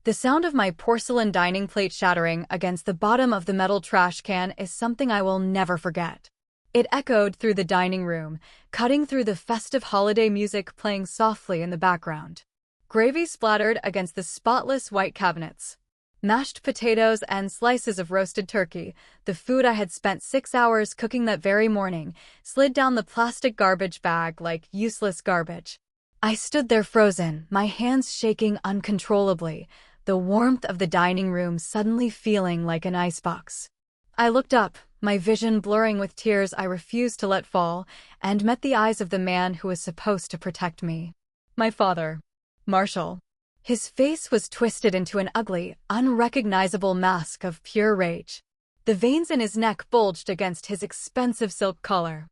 The sound of my porcelain dining plate shattering against the bottom of the metal trash can is something I will never forget. It echoed through the dining room, cutting through the festive holiday music playing softly in the background. Gravy splattered against the spotless white cabinets. Mashed potatoes and slices of roasted turkey, the food I had spent 6 hours cooking that very morning, slid down the plastic garbage bag like useless garbage. I stood there frozen, my hands shaking uncontrollably, the warmth of the dining room suddenly feeling like an icebox. I looked up, my vision blurring with tears I refused to let fall, and met the eyes of the man who was supposed to protect me. My father, Marshall. His face was twisted into an ugly, unrecognizable mask of pure rage. The veins in his neck bulged against his expensive silk collar.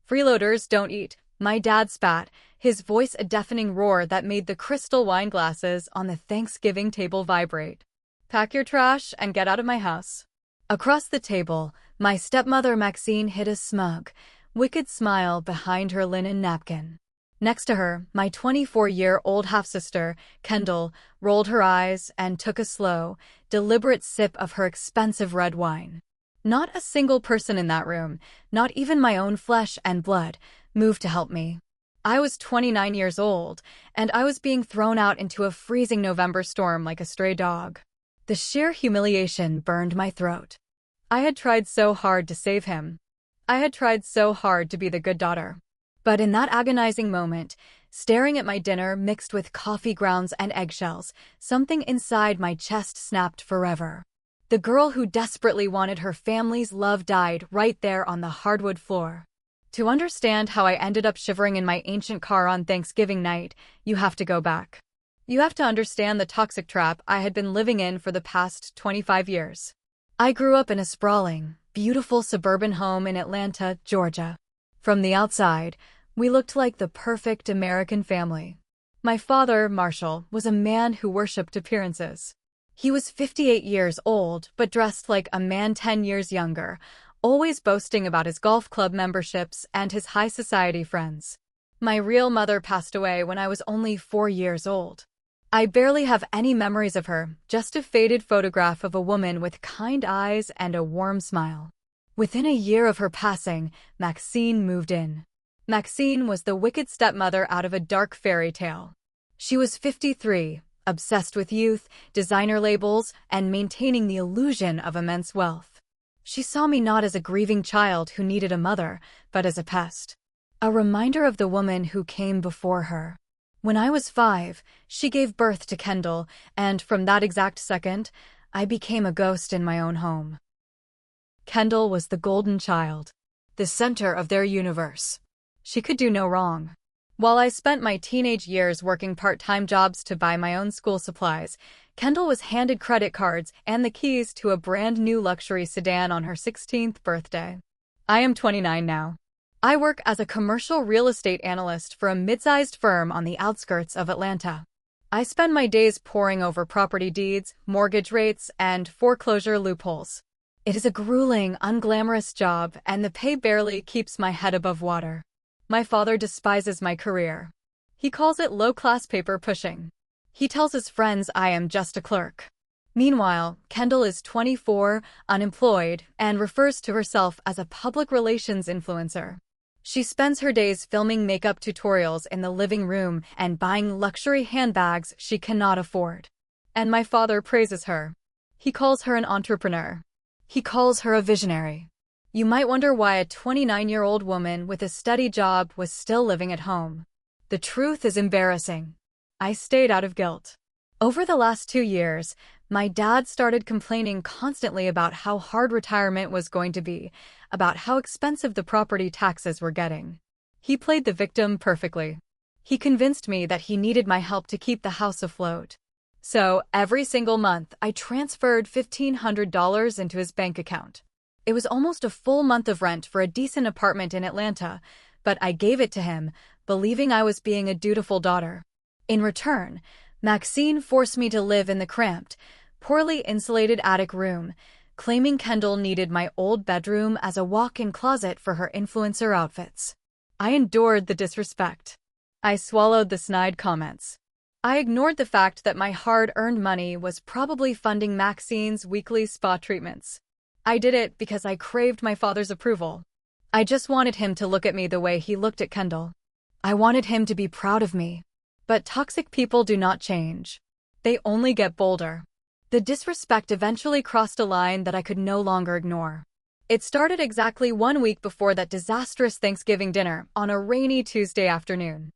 "Freeloaders don't eat," my dad spat, his voice a deafening roar that made the crystal wine glasses on the Thanksgiving table vibrate. "Pack your trash and get out of my house." Across the table, my stepmother Maxine hid a smug, wicked smile behind her linen napkin. Next to her, my 24-year-old half-sister, Kendall, rolled her eyes and took a slow, deliberate sip of her expensive red wine. Not a single person in that room, not even my own flesh and blood, moved to help me. I was 29 years old, and I was being thrown out into a freezing November storm like a stray dog. The sheer humiliation burned my throat. I had tried so hard to save him. I had tried so hard to be the good daughter. But in that agonizing moment, staring at my dinner mixed with coffee grounds and eggshells, something inside my chest snapped forever. The girl who desperately wanted her family's love died right there on the hardwood floor. To understand how I ended up shivering in my ancient car on Thanksgiving night, you have to go back. You have to understand the toxic trap I had been living in for the past 25 years. I grew up in a sprawling, beautiful suburban home in Atlanta, Georgia. From the outside, we looked like the perfect American family. My father, Marshall, was a man who worshipped appearances. He was 58 years old, but dressed like a man 10 years younger, always boasting about his golf club memberships and his high society friends. My real mother passed away when I was only 4 years old. I barely have any memories of her, just a faded photograph of a woman with kind eyes and a warm smile. Within a year of her passing, Maxine moved in. Maxine was the wicked stepmother out of a dark fairy tale. She was 53, obsessed with youth, designer labels, and maintaining the illusion of immense wealth. She saw me not as a grieving child who needed a mother, but as a pest. A reminder of the woman who came before her. When I was 5, she gave birth to Kendall, and from that exact second, I became a ghost in my own home. Kendall was the golden child, the center of their universe. She could do no wrong. While I spent my teenage years working part-time jobs to buy my own school supplies, Kendall was handed credit cards and the keys to a brand-new luxury sedan on her 16th birthday. I am 29 now. I work as a commercial real estate analyst for a mid-sized firm on the outskirts of Atlanta. I spend my days poring over property deeds, mortgage rates, and foreclosure loopholes. It is a grueling, unglamorous job, and the pay barely keeps my head above water. My father despises my career. He calls it low-class paper pushing. He tells his friends I am just a clerk. Meanwhile, Kendall is 24, unemployed, and refers to herself as a public relations influencer. She spends her days filming makeup tutorials in the living room and buying luxury handbags she cannot afford. And my father praises her. He calls her an entrepreneur. He calls her a visionary. You might wonder why a 29-year-old woman with a steady job was still living at home. The truth is embarrassing. I stayed out of guilt. Over the last 2 years, my dad started complaining constantly about how hard retirement was going to be, about how expensive the property taxes were getting. He played the victim perfectly. He convinced me that he needed my help to keep the house afloat. So, every single month, I transferred $1,500 into his bank account. It was almost a full month of rent for a decent apartment in Atlanta, but I gave it to him, believing I was being a dutiful daughter. In return, Maxine forced me to live in the cramped, poorly insulated attic room, claiming Kendall needed my old bedroom as a walk-in closet for her influencer outfits. I endured the disrespect. I swallowed the snide comments. I ignored the fact that my hard-earned money was probably funding Maxine's weekly spa treatments. I did it because I craved my father's approval. I just wanted him to look at me the way he looked at Kendall. I wanted him to be proud of me. But toxic people do not change. They only get bolder. The disrespect eventually crossed a line that I could no longer ignore. It started exactly 1 week before that disastrous Thanksgiving dinner on a rainy Tuesday afternoon.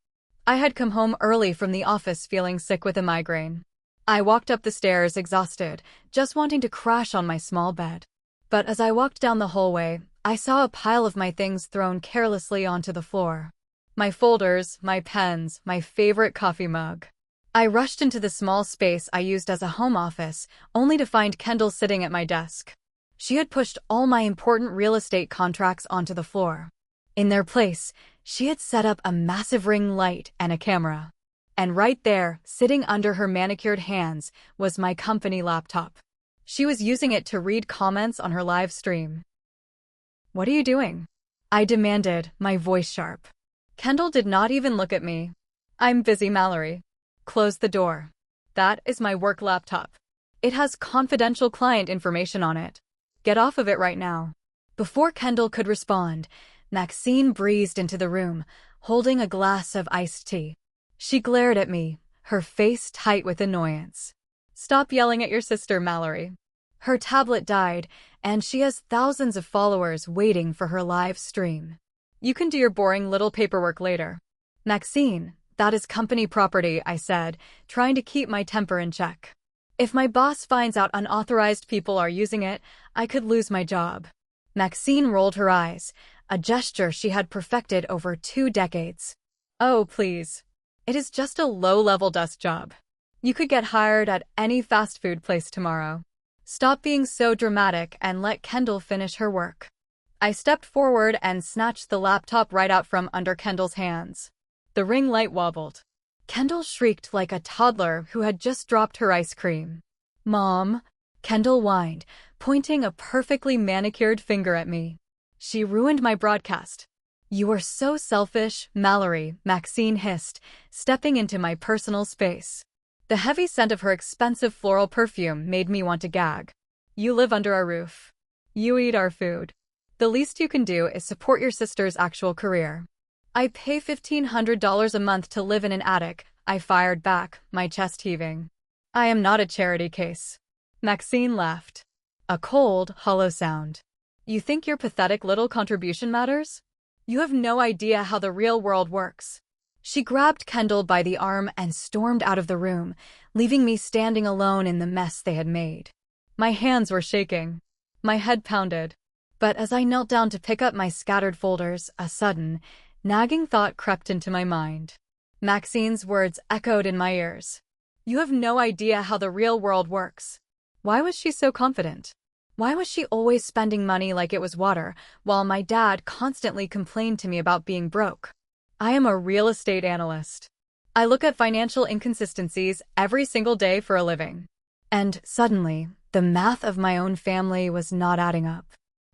I had come home early from the office feeling sick with a migraine. I walked up the stairs exhausted, just wanting to crash on my small bed. But as I walked down the hallway, I saw a pile of my things thrown carelessly onto the floor. My folders, my pens, my favorite coffee mug. I rushed into the small space I used as a home office, only to find Kendall sitting at my desk. She had pushed all my important real estate contracts onto the floor. In their place, she had set up a massive ring light and a camera. And right there, sitting under her manicured hands, was my company laptop. She was using it to read comments on her live stream. "What are you doing?" I demanded, my voice sharp. Kendall did not even look at me. "I'm busy, Mallory." "Close the door. That is my work laptop. It has confidential client information on it. Get off of it right now." Before Kendall could respond, Maxine breezed into the room, holding a glass of iced tea. She glared at me, her face tight with annoyance. "Stop yelling at your sister, Mallory. Her tablet died, and she has thousands of followers waiting for her live stream. You can do your boring little paperwork later." "Maxine, that is company property," I said, trying to keep my temper in check. "If my boss finds out unauthorized people are using it, I could lose my job." Maxine rolled her eyes, a gesture she had perfected over 2 decades. "Oh, please. It is just a low-level desk job. You could get hired at any fast food place tomorrow. Stop being so dramatic and let Kendall finish her work." I stepped forward and snatched the laptop right out from under Kendall's hands. The ring light wobbled. Kendall shrieked like a toddler who had just dropped her ice cream. "Mom," Kendall whined, pointing a perfectly manicured finger at me. "She ruined my broadcast." "You are so selfish, Mallory," Maxine hissed, stepping into my personal space. The heavy scent of her expensive floral perfume made me want to gag. "You live under our roof. You eat our food. The least you can do is support your sister's actual career." "I pay $1,500 a month to live in an attic," I fired back, my chest heaving. "I am not a charity case." Maxine laughed. A cold, hollow sound. "You think your pathetic little contribution matters? You have no idea how the real world works." She grabbed Kendall by the arm and stormed out of the room, leaving me standing alone in the mess they had made. My hands were shaking. My head pounded. But as I knelt down to pick up my scattered folders, a sudden, nagging thought crept into my mind. Maxine's words echoed in my ears. "You have no idea how the real world works." Why was she so confident? Why was she always spending money like it was water, while my dad constantly complained to me about being broke? I am a real estate analyst. I look at financial inconsistencies every single day for a living. And suddenly, the math of my own family was not adding up.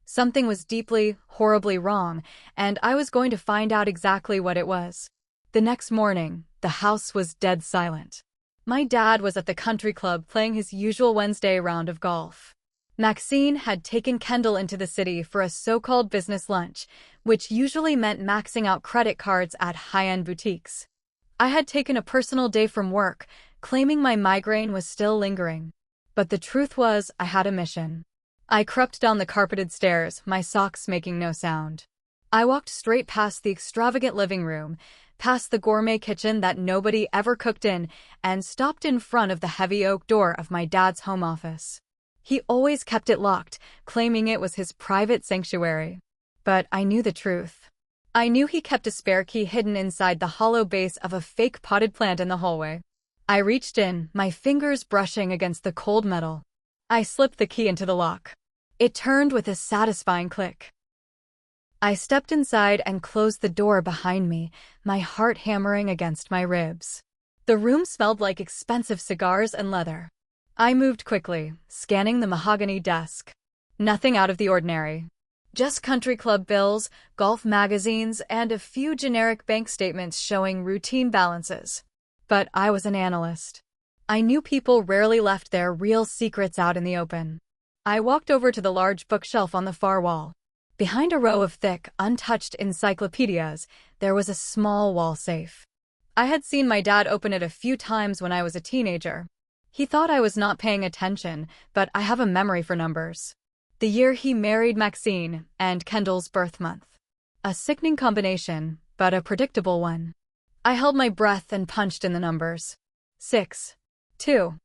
Something was deeply, horribly wrong, and I was going to find out exactly what it was. The next morning, the house was dead silent. My dad was at the country club playing his usual Wednesday round of golf. Maxine had taken Kendall into the city for a so-called business lunch, which usually meant maxing out credit cards at high-end boutiques. I had taken a personal day from work, claiming my migraine was still lingering. But the truth was, I had a mission. I crept down the carpeted stairs, my socks making no sound. I walked straight past the extravagant living room, past the gourmet kitchen that nobody ever cooked in, and stopped in front of the heavy oak door of my dad's home office. He always kept it locked, claiming it was his private sanctuary. But I knew the truth. I knew he kept a spare key hidden inside the hollow base of a fake potted plant in the hallway. I reached in, my fingers brushing against the cold metal. I slipped the key into the lock. It turned with a satisfying click. I stepped inside and closed the door behind me, my heart hammering against my ribs. The room smelled like expensive cigars and leather. I moved quickly, scanning the mahogany desk. Nothing out of the ordinary. Just country club bills, golf magazines, and a few generic bank statements showing routine balances. But I was an analyst. I knew people rarely left their real secrets out in the open. I walked over to the large bookshelf on the far wall. Behind a row of thick, untouched encyclopedias, there was a small wall safe. I had seen my dad open it a few times when I was a teenager. He thought I was not paying attention, but I have a memory for numbers. The year he married Maxine, and Kendall's birth month. A sickening combination, but a predictable one. I held my breath and punched in the numbers. 6, 2,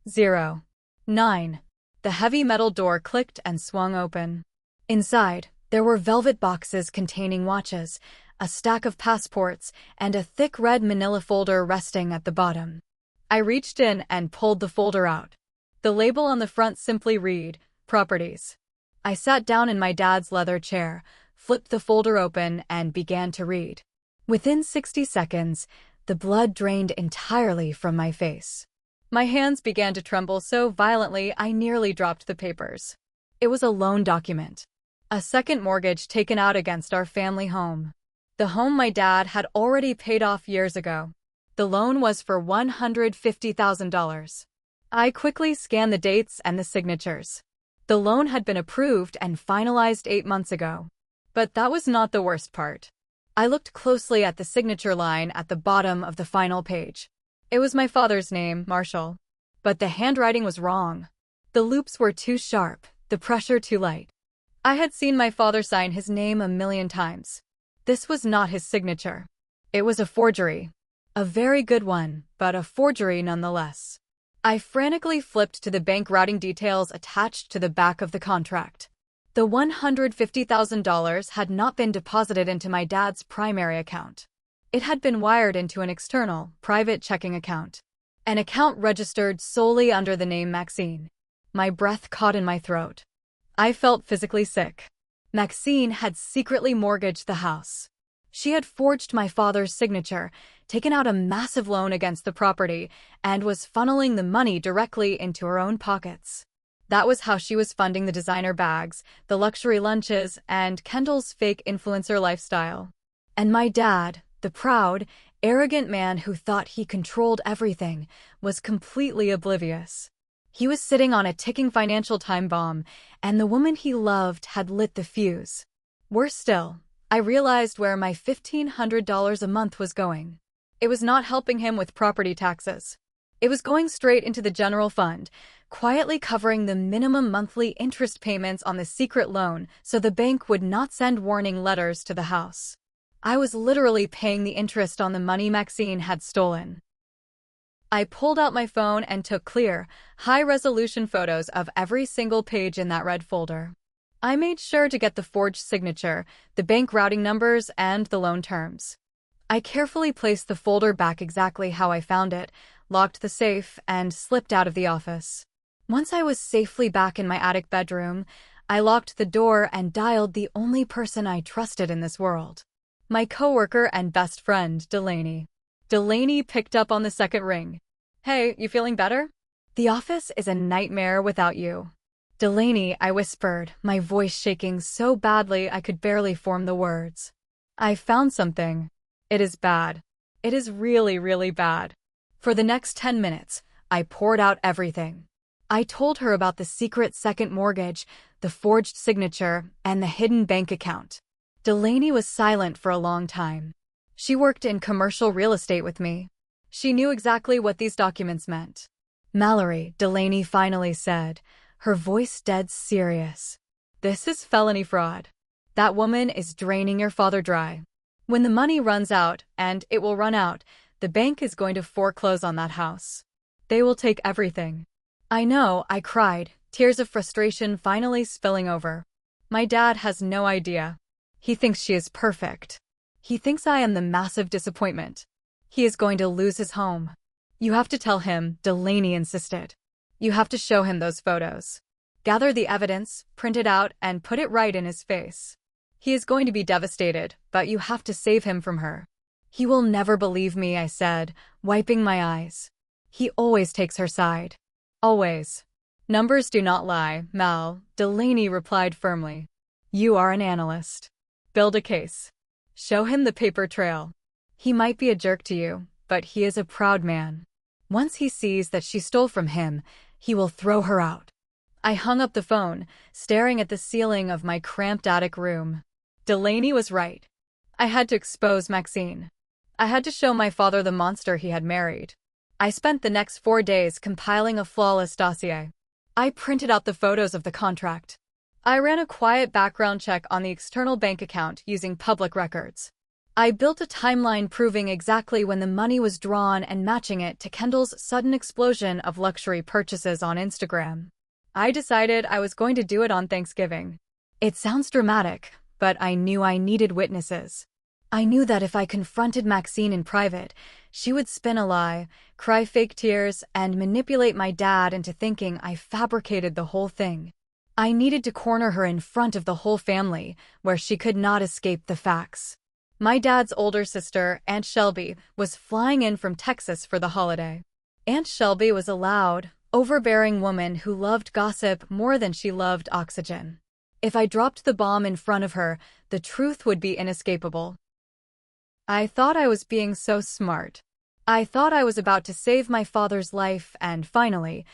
0, 9. The heavy metal door clicked and swung open. Inside, there were velvet boxes containing watches, a stack of passports, and a thick red manila folder resting at the bottom. I reached in and pulled the folder out. The label on the front simply read, Properties. I sat down in my dad's leather chair, flipped the folder open, and began to read. Within 60 seconds, the blood drained entirely from my face. My hands began to tremble so violently I nearly dropped the papers. It was a loan document. A second mortgage taken out against our family home. The home my dad had already paid off years ago. The loan was for $150,000. I quickly scanned the dates and the signatures. The loan had been approved and finalized 8 months ago. But that was not the worst part. I looked closely at the signature line at the bottom of the final page. It was my father's name, Marshall. But the handwriting was wrong. The loops were too sharp, the pressure too light. I had seen my father sign his name a million times. This was not his signature. It was a forgery. A very good one, but a forgery nonetheless. I frantically flipped to the bank routing details attached to the back of the contract. The $150,000 had not been deposited into my dad's primary account. It had been wired into an external, private checking account. An account registered solely under the name Maxine. My breath caught in my throat. I felt physically sick. Maxine had secretly mortgaged the house. She had forged my father's signature, taken out a massive loan against the property, and was funneling the money directly into her own pockets. That was how she was funding the designer bags, the luxury lunches, and Kendall's fake influencer lifestyle. And my dad, the proud, arrogant man who thought he controlled everything, was completely oblivious. He was sitting on a ticking financial time bomb, and the woman he loved had lit the fuse. Worse still, I realized where my $1,500 a month was going. It was not helping him with property taxes. It was going straight into the general fund, quietly covering the minimum monthly interest payments on the secret loan so the bank would not send warning letters to the house. I was literally paying the interest on the money Maxine had stolen. I pulled out my phone and took clear, high-resolution photos of every single page in that red folder. I made sure to get the forged signature, the bank routing numbers, and the loan terms. I carefully placed the folder back exactly how I found it, locked the safe, and slipped out of the office. Once I was safely back in my attic bedroom, I locked the door and dialed the only person I trusted in this world. My coworker and best friend, Delaney. Delaney picked up on the second ring. Hey, you feeling better? The office is a nightmare without you. Delaney, I whispered, my voice shaking so badly I could barely form the words. I found something. It is bad. It is really, really bad. For the next 10 minutes, I poured out everything. I told her about the secret second mortgage, the forged signature, and the hidden bank account. Delaney was silent for a long time. She worked in commercial real estate with me. She knew exactly what these documents meant. Mallory, Delaney finally said, her voice dead serious. This is felony fraud. That woman is draining your father dry. When the money runs out, and it will run out, the bank is going to foreclose on that house. They will take everything. I know, I cried, tears of frustration finally spilling over. My dad has no idea. He thinks she is perfect. He thinks I am the massive disappointment. He is going to lose his home. You have to tell him, Delaney insisted. You have to show him those photos. Gather the evidence, print it out, and put it right in his face. He is going to be devastated, but you have to save him from her. He will never believe me, I said, wiping my eyes. He always takes her side. Always. Numbers do not lie, Mal, Delaney replied firmly. You are an analyst. Build a case. Show him the paper trail. He might be a jerk to you, but he is a proud man. Once he sees that she stole from him, he will throw her out. I hung up the phone, staring at the ceiling of my cramped attic room. Delaney was right. I had to expose Maxine. I had to show my father the monster he had married. I spent the next 4 days compiling a flawless dossier. I printed out the photos of the contract. I ran a quiet background check on the external bank account using public records. I built a timeline proving exactly when the money was drawn and matching it to Kendall's sudden explosion of luxury purchases on Instagram. I decided I was going to do it on Thanksgiving. It sounds dramatic, but I knew I needed witnesses. I knew that if I confronted Maxine in private, she would spin a lie, cry fake tears, and manipulate my dad into thinking I fabricated the whole thing. I needed to corner her in front of the whole family, where she could not escape the facts. My dad's older sister, Aunt Shelby, was flying in from Texas for the holiday. Aunt Shelby was a loud, overbearing woman who loved gossip more than she loved oxygen. If I dropped the bomb in front of her, the truth would be inescapable. I thought I was being so smart. I thought I was about to save my father's life and finally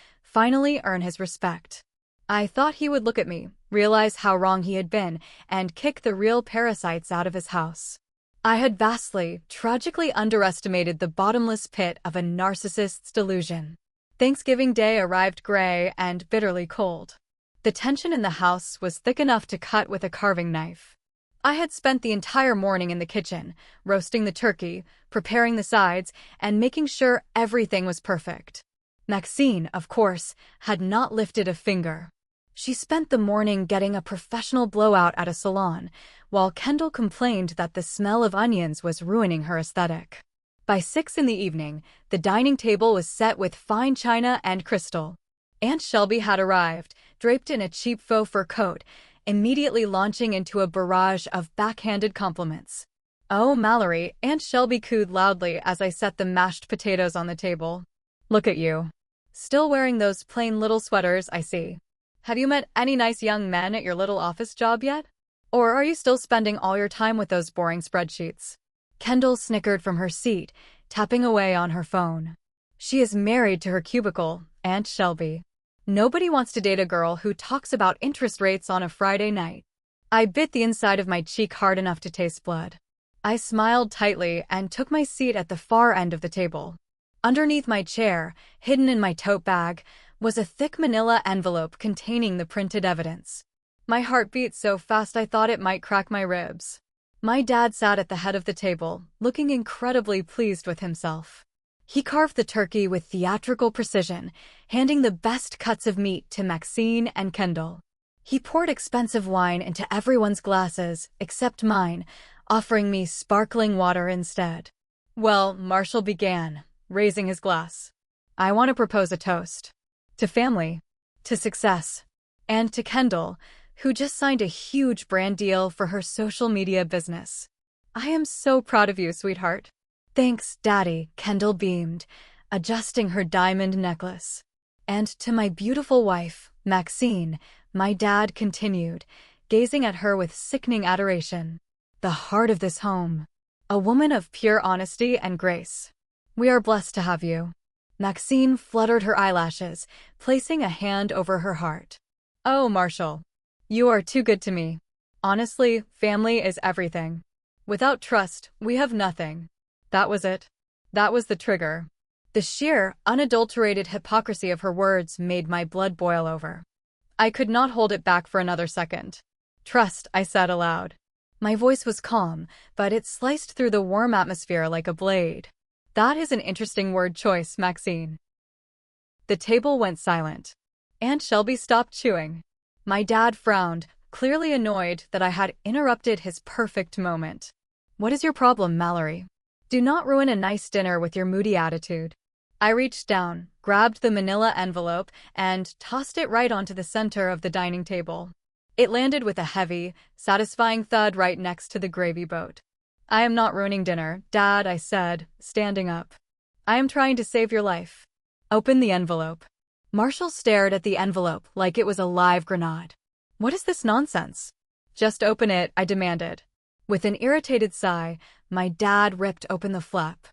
earn his respect. I thought he would look at me, realize how wrong he had been, and kick the real parasites out of his house. I had vastly, tragically underestimated the bottomless pit of a narcissist's delusion. Thanksgiving Day arrived gray and bitterly cold. The tension in the house was thick enough to cut with a carving knife. I had spent the entire morning in the kitchen, roasting the turkey, preparing the sides, and making sure everything was perfect. Maxine, of course, had not lifted a finger. She spent the morning getting a professional blowout at a salon, while Kendall complained that the smell of onions was ruining her aesthetic. By 6 in the evening, the dining table was set with fine china and crystal. Aunt Shelby had arrived, draped in a cheap faux fur coat, immediately launching into a barrage of backhanded compliments. "Oh, Mallory," Aunt Shelby cooed loudly as I set the mashed potatoes on the table. "Look at you. Still wearing those plain little sweaters, I see. Have you met any nice young men at your little office job yet? Or are you still spending all your time with those boring spreadsheets?" Kendall snickered from her seat, tapping away on her phone. "She is married to her cubicle, Aunt Shelby. Nobody wants to date a girl who talks about interest rates on a Friday night." I bit the inside of my cheek hard enough to taste blood. I smiled tightly and took my seat at the far end of the table. Underneath my chair, hidden in my tote bag, was a thick manila envelope containing the printed evidence. My heart beat so fast I thought it might crack my ribs. My dad sat at the head of the table, looking incredibly pleased with himself. He carved the turkey with theatrical precision, handing the best cuts of meat to Maxine and Kendall. He poured expensive wine into everyone's glasses, except mine, offering me sparkling water instead. "Well," Marshall began, raising his glass. "I want to propose a toast. To family, to success, and to Kendall, who just signed a huge brand deal for her social media business. I am so proud of you, sweetheart." "Thanks, Daddy," Kendall beamed, adjusting her diamond necklace. "And to my beautiful wife, Maxine," my dad continued, gazing at her with sickening adoration. "The heart of this home. A woman of pure honesty and grace. We are blessed to have you." Maxine fluttered her eyelashes, placing a hand over her heart. "Oh, Marshall. You are too good to me. Honestly, family is everything. Without trust, we have nothing." That was it. That was the trigger. The sheer, unadulterated hypocrisy of her words made my blood boil over. I could not hold it back for another second. "Trust," I said aloud. My voice was calm, but it sliced through the warm atmosphere like a blade. "That is an interesting word choice, Maxine." The table went silent. Aunt Shelby stopped chewing. My dad frowned, clearly annoyed that I had interrupted his perfect moment. "What is your problem, Mallory? Do not ruin a nice dinner with your moody attitude." I reached down, grabbed the manila envelope, and tossed it right onto the center of the dining table. It landed with a heavy, satisfying thud right next to the gravy boat. "I am not ruining dinner, Dad," I said, standing up. "I am trying to save your life. Open the envelope." Marshall stared at the envelope like it was a live grenade. "What is this nonsense?" "Just open it," I demanded. With an irritated sigh, my dad ripped open the flap.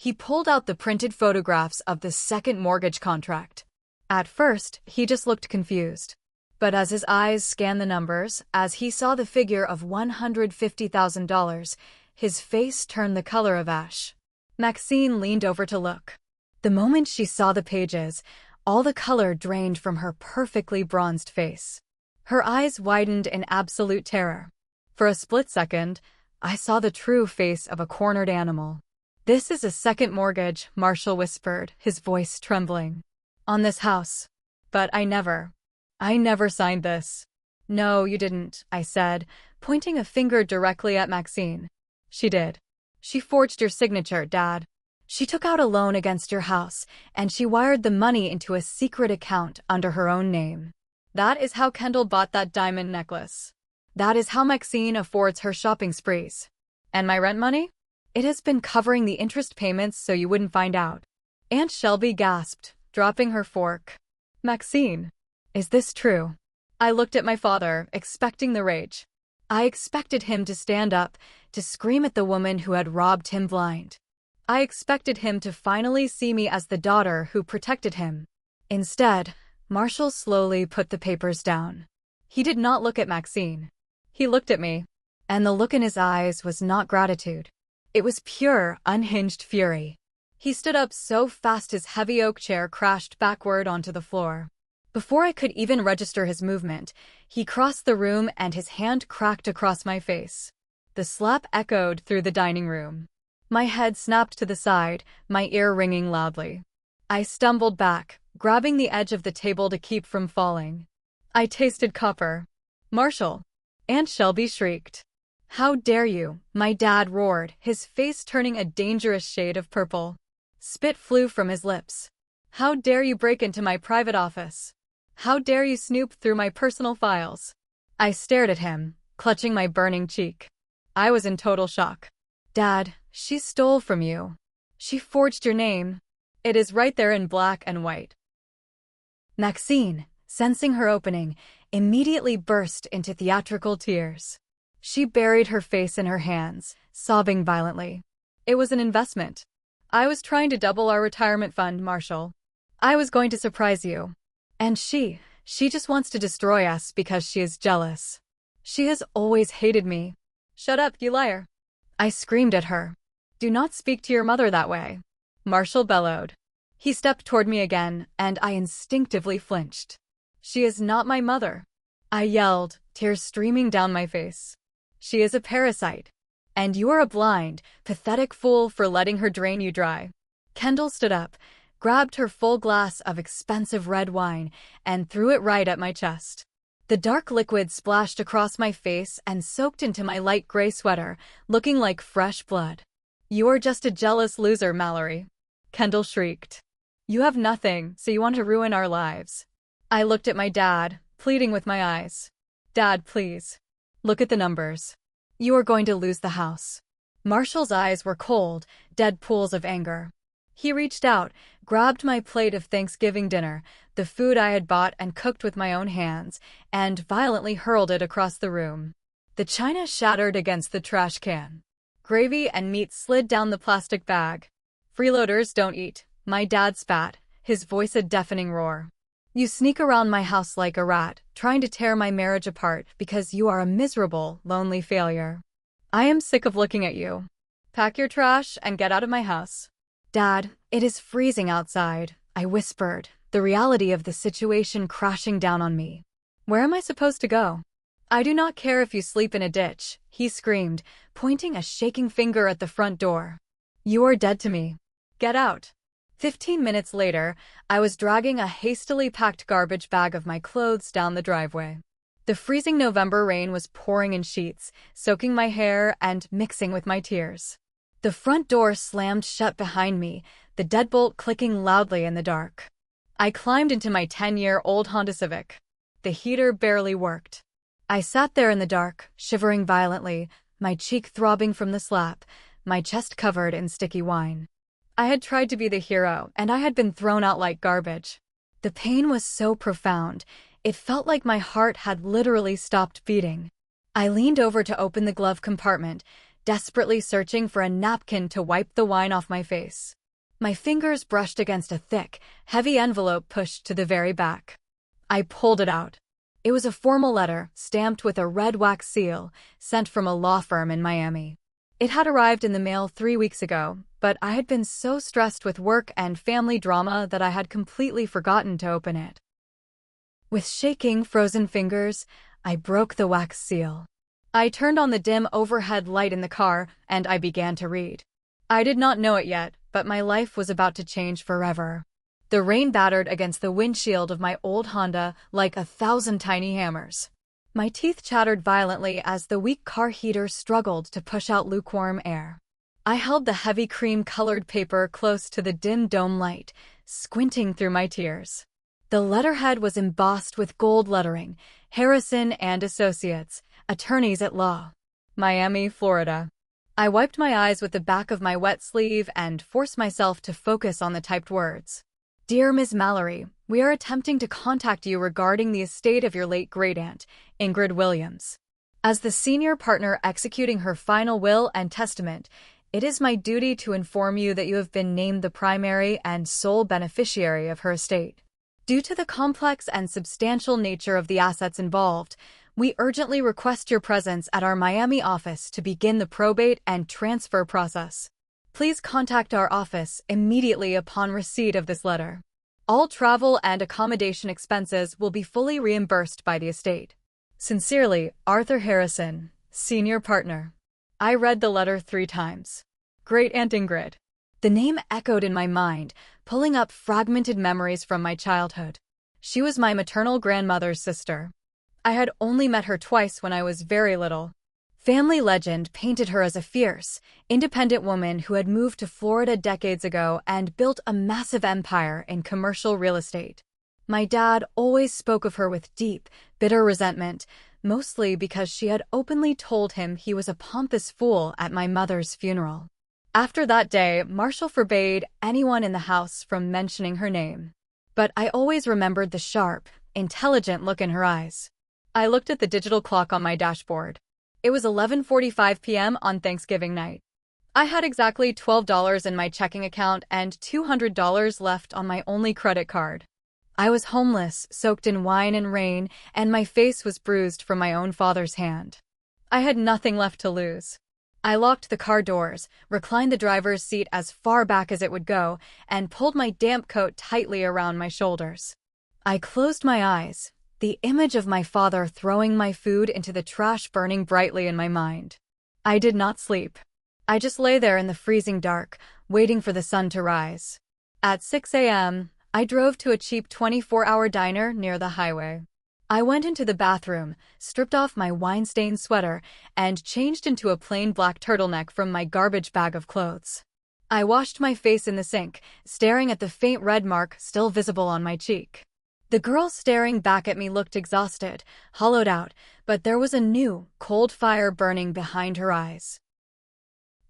He pulled out the printed photographs of the second mortgage contract. At first, he just looked confused. But as his eyes scanned the numbers, as he saw the figure of $150,000, his face turned the color of ash. Maxine leaned over to look. The moment she saw the pages, all the color drained from her perfectly bronzed face. Her eyes widened in absolute terror. For a split second, I saw the true face of a cornered animal. "This is a second mortgage," Marshall whispered, his voice trembling. "On this house. But I never signed this." "No, you didn't," I said, pointing a finger directly at Maxine. "She did. She forged your signature, Dad. She took out a loan against your house, and she wired the money into a secret account under her own name. That is how Kendall bought that diamond necklace. That is how Maxine affords her shopping sprees. And my rent money? It has been covering the interest payments so you wouldn't find out." Aunt Shelby gasped, dropping her fork. "Maxine, is this true?" I looked at my father, expecting the rage. I expected him to stand up, to scream at the woman who had robbed him blind. I expected him to finally see me as the daughter who protected him. Instead, Marshall slowly put the papers down. He did not look at Maxine. He looked at me, and the look in his eyes was not gratitude. It was pure, unhinged fury. He stood up so fast his heavy oak chair crashed backward onto the floor. Before I could even register his movement, he crossed the room and his hand cracked across my face. The slap echoed through the dining room. My head snapped to the side, my ear ringing loudly. I stumbled back, grabbing the edge of the table to keep from falling. I tasted copper. "Marshall!" Aunt Shelby shrieked. "How dare you?" my dad roared, his face turning a dangerous shade of purple. Spit flew from his lips. "How dare you break into my private office? How dare you snoop through my personal files?" I stared at him, clutching my burning cheek. I was in total shock. "Dad, she stole from you. She forged your name. It is right there in black and white." Maxine, sensing her opening, immediately burst into theatrical tears. She buried her face in her hands, sobbing violently. "It was an investment. I was trying to double our retirement fund, Marshall. I was going to surprise you. And she just wants to destroy us because she is jealous. She has always hated me." "Shut up, you liar!" I screamed at her. "Do not speak to your mother that way," Marshall bellowed. He stepped toward me again, and I instinctively flinched. "She is not my mother," I yelled, tears streaming down my face. "She is a parasite. And you are a blind, pathetic fool for letting her drain you dry." Kendall stood up, grabbed her full glass of expensive red wine, and threw it right at my chest. The dark liquid splashed across my face and soaked into my light gray sweater, looking like fresh blood. "You are just a jealous loser, Mallory," Kendall shrieked. "You have nothing, so you want to ruin our lives." I looked at my dad, pleading with my eyes. "Dad, please. Look at the numbers. You are going to lose the house." Marshall's eyes were cold, dead pools of anger. He reached out, grabbed my plate of Thanksgiving dinner, the food I had bought and cooked with my own hands, and violently hurled it across the room. The china shattered against the trash can. Gravy and meat slid down the plastic bag. "Freeloaders don't eat," my dad spat, his voice a deafening roar. "You sneak around my house like a rat, trying to tear my marriage apart because you are a miserable, lonely failure. I am sick of looking at you. Pack your trash and get out of my house." "Dad, it is freezing outside," I whispered, the reality of the situation crashing down on me. "Where am I supposed to go?" "I do not care if you sleep in a ditch," he screamed, pointing a shaking finger at the front door. "You are dead to me. Get out." 15 minutes later, I was dragging a hastily packed garbage bag of my clothes down the driveway. The freezing November rain was pouring in sheets, soaking my hair and mixing with my tears. The front door slammed shut behind me, the deadbolt clicking loudly in the dark. I climbed into my 10-year-old Honda Civic. The heater barely worked. I sat there in the dark, shivering violently, my cheek throbbing from the slap, my chest covered in sticky wine. I had tried to be the hero, and I had been thrown out like garbage. The pain was so profound, it felt like my heart had literally stopped beating. I leaned over to open the glove compartment, desperately searching for a napkin to wipe the wine off my face. My fingers brushed against a thick, heavy envelope pushed to the very back. I pulled it out. It was a formal letter, stamped with a red wax seal, sent from a law firm in Miami. It had arrived in the mail 3 weeks ago, but I had been so stressed with work and family drama that I had completely forgotten to open it. With shaking, frozen fingers, I broke the wax seal. I turned on the dim overhead light in the car, and I began to read. I did not know it yet, but my life was about to change forever. The rain battered against the windshield of my old Honda like 1,000 tiny hammers. My teeth chattered violently as the weak car heater struggled to push out lukewarm air. I held the heavy cream-colored paper close to the dim dome light, squinting through my tears. The letterhead was embossed with gold lettering, Harrison and Associates, Attorneys at Law, Miami, Florida. I wiped my eyes with the back of my wet sleeve and forced myself to focus on the typed words. Dear Ms. Mallory, we are attempting to contact you regarding the estate of your late great-aunt, Ingrid Williams. As the senior partner executing her final will and testament, it is my duty to inform you that you have been named the primary and sole beneficiary of her estate. Due to the complex and substantial nature of the assets involved, we urgently request your presence at our Miami office to begin the probate and transfer process. Please contact our office immediately upon receipt of this letter. All travel and accommodation expenses will be fully reimbursed by the estate. Sincerely, Arthur Harrison, Senior Partner. I read the letter 3 times. Great Aunt Ingrid. The name echoed in my mind, pulling up fragmented memories from my childhood. She was my maternal grandmother's sister. I had only met her twice when I was very little. Family legend painted her as a fierce, independent woman who had moved to Florida decades ago and built a massive empire in commercial real estate. My dad always spoke of her with deep, bitter resentment, mostly because she had openly told him he was a pompous fool at my mother's funeral. After that day, Marshall forbade anyone in the house from mentioning her name. But I always remembered the sharp, intelligent look in her eyes. I looked at the digital clock on my dashboard. It was 11:45 p.m. on Thanksgiving night. I had exactly $12 in my checking account and $200 left on my only credit card. I was homeless, soaked in wine and rain, and my face was bruised from my own father's hand. I had nothing left to lose. I locked the car doors, reclined the driver's seat as far back as it would go, and pulled my damp coat tightly around my shoulders. I closed my eyes, the image of my father throwing my food into the trash burning brightly in my mind. I did not sleep. I just lay there in the freezing dark, waiting for the sun to rise. At 6 a.m., I drove to a cheap 24-hour diner near the highway. I went into the bathroom, stripped off my wine-stained sweater, and changed into a plain black turtleneck from my garbage bag of clothes. I washed my face in the sink, staring at the faint red mark still visible on my cheek. The girl staring back at me looked exhausted, hollowed out, but there was a new, cold fire burning behind her eyes.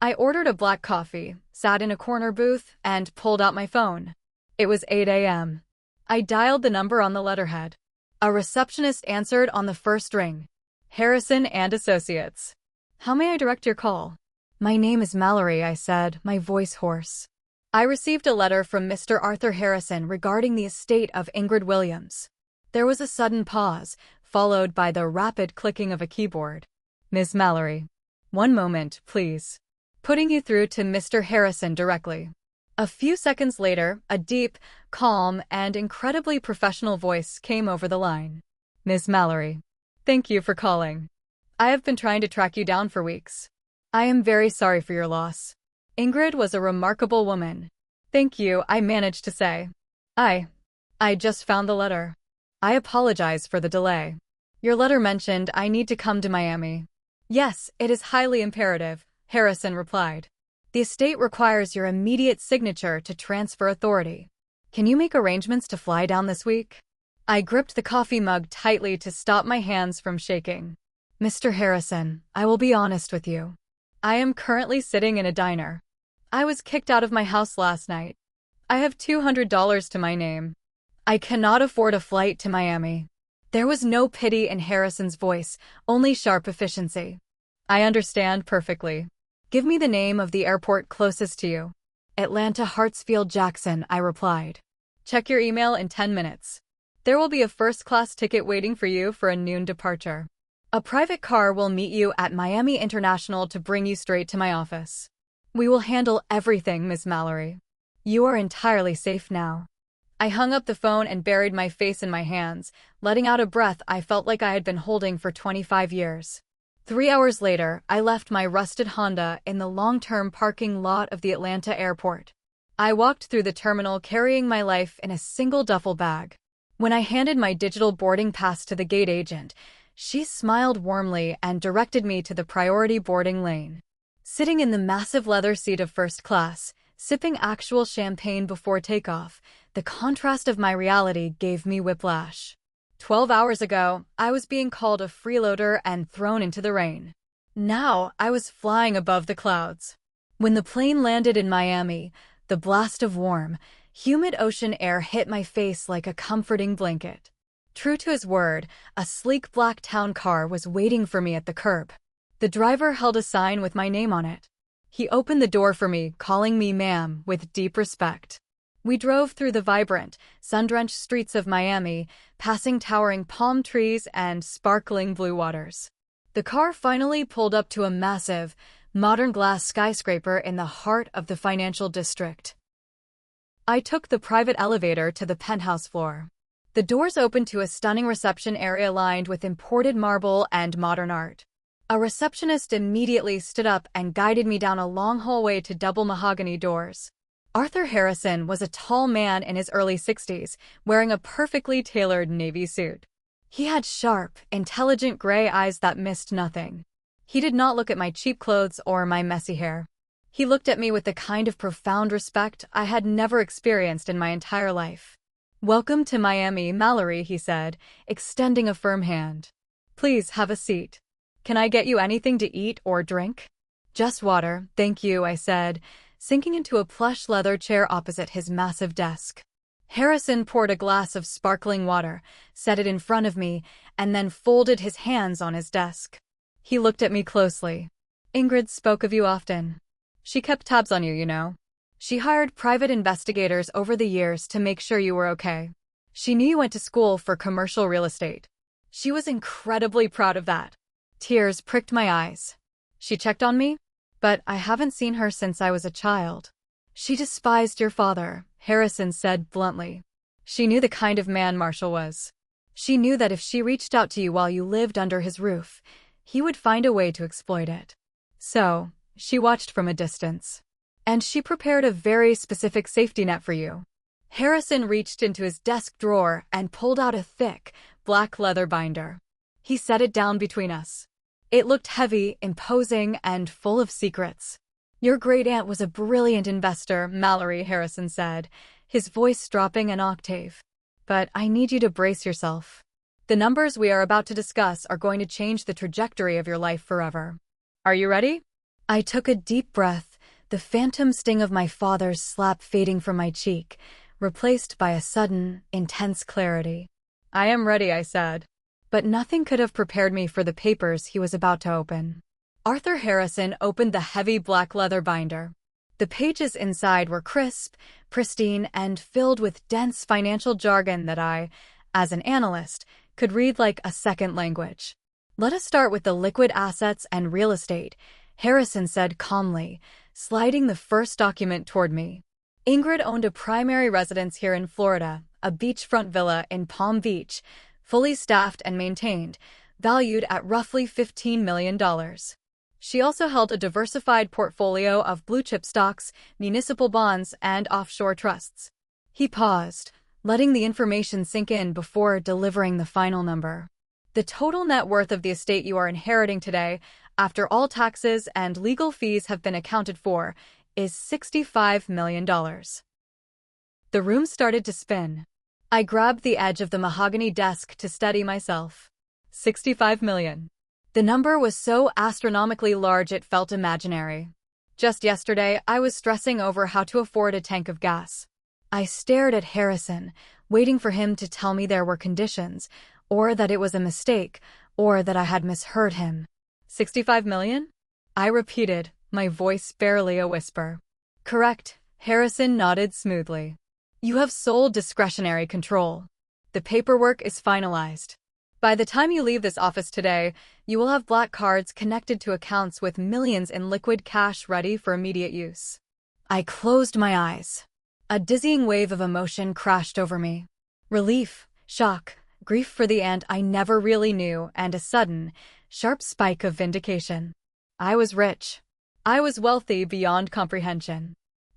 I ordered a black coffee, sat in a corner booth, and pulled out my phone. It was 8 a.m. I dialed the number on the letterhead. A receptionist answered on the first ring. Harrison and Associates. How may I direct your call? My name is Mallory, I said, my voice hoarse. I received a letter from Mr. Arthur Harrison regarding the estate of Ingrid Williams. There was a sudden pause, followed by the rapid clicking of a keyboard. Miss Mallory. One moment, please. Putting you through to Mr. Harrison directly. A few seconds later, a deep, calm, and incredibly professional voice came over the line. Miss Mallory. Thank you for calling. I have been trying to track you down for weeks. I am very sorry for your loss. Ingrid was a remarkable woman. Thank you, I managed to say. I just found the letter. I apologize for the delay. Your letter mentioned I need to come to Miami. Yes, it is highly imperative, Harrison replied. The estate requires your immediate signature to transfer authority. Can you make arrangements to fly down this week? I gripped the coffee mug tightly to stop my hands from shaking. Mr. Harrison, I will be honest with you. I am currently sitting in a diner. I was kicked out of my house last night. I have $200 to my name. I cannot afford a flight to Miami. There was no pity in Harrison's voice, only sharp efficiency. I understand perfectly. Give me the name of the airport closest to you. Atlanta Hartsfield Jackson, I replied. Check your email in 10 minutes. There will be a first-class ticket waiting for you for a noon departure. A private car will meet you at Miami International to bring you straight to my office. We will handle everything, Miss Mallory. You are entirely safe now. I hung up the phone and buried my face in my hands, letting out a breath I felt like I had been holding for 25 years. 3 hours later, I left my rusted Honda in the long-term parking lot of the Atlanta airport. I walked through the terminal carrying my life in a single duffel bag. When I handed my digital boarding pass to the gate agent, she smiled warmly and directed me to the priority boarding lane. Sitting in the massive leather seat of first class, sipping actual champagne before takeoff, the contrast of my reality gave me whiplash. 12 hours ago, I was being called a freeloader and thrown into the rain. Now, I was flying above the clouds. When the plane landed in Miami, the blast of warm, humid ocean air hit my face like a comforting blanket. True to his word, a sleek black town car was waiting for me at the curb. The driver held a sign with my name on it. He opened the door for me, calling me ma'am with deep respect. We drove through the vibrant, sun-drenched streets of Miami, passing towering palm trees and sparkling blue waters. The car finally pulled up to a massive, modern glass skyscraper in the heart of the financial district. I took the private elevator to the penthouse floor. The doors opened to a stunning reception area lined with imported marble and modern art. A receptionist immediately stood up and guided me down a long hallway to double mahogany doors. Arthur Harrison was a tall man in his early 60s, wearing a perfectly tailored navy suit. He had sharp, intelligent gray eyes that missed nothing. He did not look at my cheap clothes or my messy hair. He looked at me with the kind of profound respect I had never experienced in my entire life. "Welcome to Miami, Mallory," he said, extending a firm hand. "Please have a seat. Can I get you anything to eat or drink?" "Just water, thank you," I said, sinking into a plush leather chair opposite his massive desk. Harrison poured a glass of sparkling water, set it in front of me, and then folded his hands on his desk. He looked at me closely. "Ingrid spoke of you often. She kept tabs on you, you know. She hired private investigators over the years to make sure you were okay. She knew you went to school for commercial real estate. She was incredibly proud of that." Tears pricked my eyes. "She checked on me? But I haven't seen her since I was a child." "She despised your father," Harrison said bluntly. "She knew the kind of man Marshall was. She knew that if she reached out to you while you lived under his roof, he would find a way to exploit it. So, she watched from a distance. And she prepared a very specific safety net for you." Harrison reached into his desk drawer and pulled out a thick, black leather binder. He set it down between us. It looked heavy, imposing, and full of secrets. "Your great-aunt was a brilliant investor," Mallory, Harrison said, his voice dropping an octave. "But I need you to brace yourself. The numbers we are about to discuss are going to change the trajectory of your life forever. Are you ready?" I took a deep breath, the phantom sting of my father's slap fading from my cheek, replaced by a sudden, intense clarity. "I am ready," I said. But nothing could have prepared me for the papers he was about to open. Arthur Harrison opened the heavy black leather binder. The pages inside were crisp, pristine, and filled with dense financial jargon that I, as an analyst, could read like a second language. "Let us start with the liquid assets and real estate," Harrison said calmly, sliding the first document toward me. Ingrid owned a primary residence here in Florida, a beachfront villa in Palm Beach, fully staffed and maintained, valued at roughly $15 million. She also held a diversified portfolio of blue-chip stocks, municipal bonds, and offshore trusts. He paused, letting the information sink in before delivering the final number. "The total net worth of the estate you are inheriting today, after all taxes and legal fees have been accounted for, is $65 million. The room started to spin. I grabbed the edge of the mahogany desk to steady myself. 65 million. The number was so astronomically large it felt imaginary. Just yesterday, I was stressing over how to afford a tank of gas. I stared at Harrison, waiting for him to tell me there were conditions, or that it was a mistake, or that I had misheard him. 65 million? I repeated, my voice barely a whisper. Correct, Harrison nodded smoothly. You have sole discretionary control. The paperwork is finalized. By the time you leave this office today, you will have black cards connected to accounts with millions in liquid cash ready for immediate use. I closed my eyes. A dizzying wave of emotion crashed over me. Relief, shock, grief for the aunt I never really knew, and a sudden, sharp spike of vindication. I was rich. I was wealthy beyond comprehension.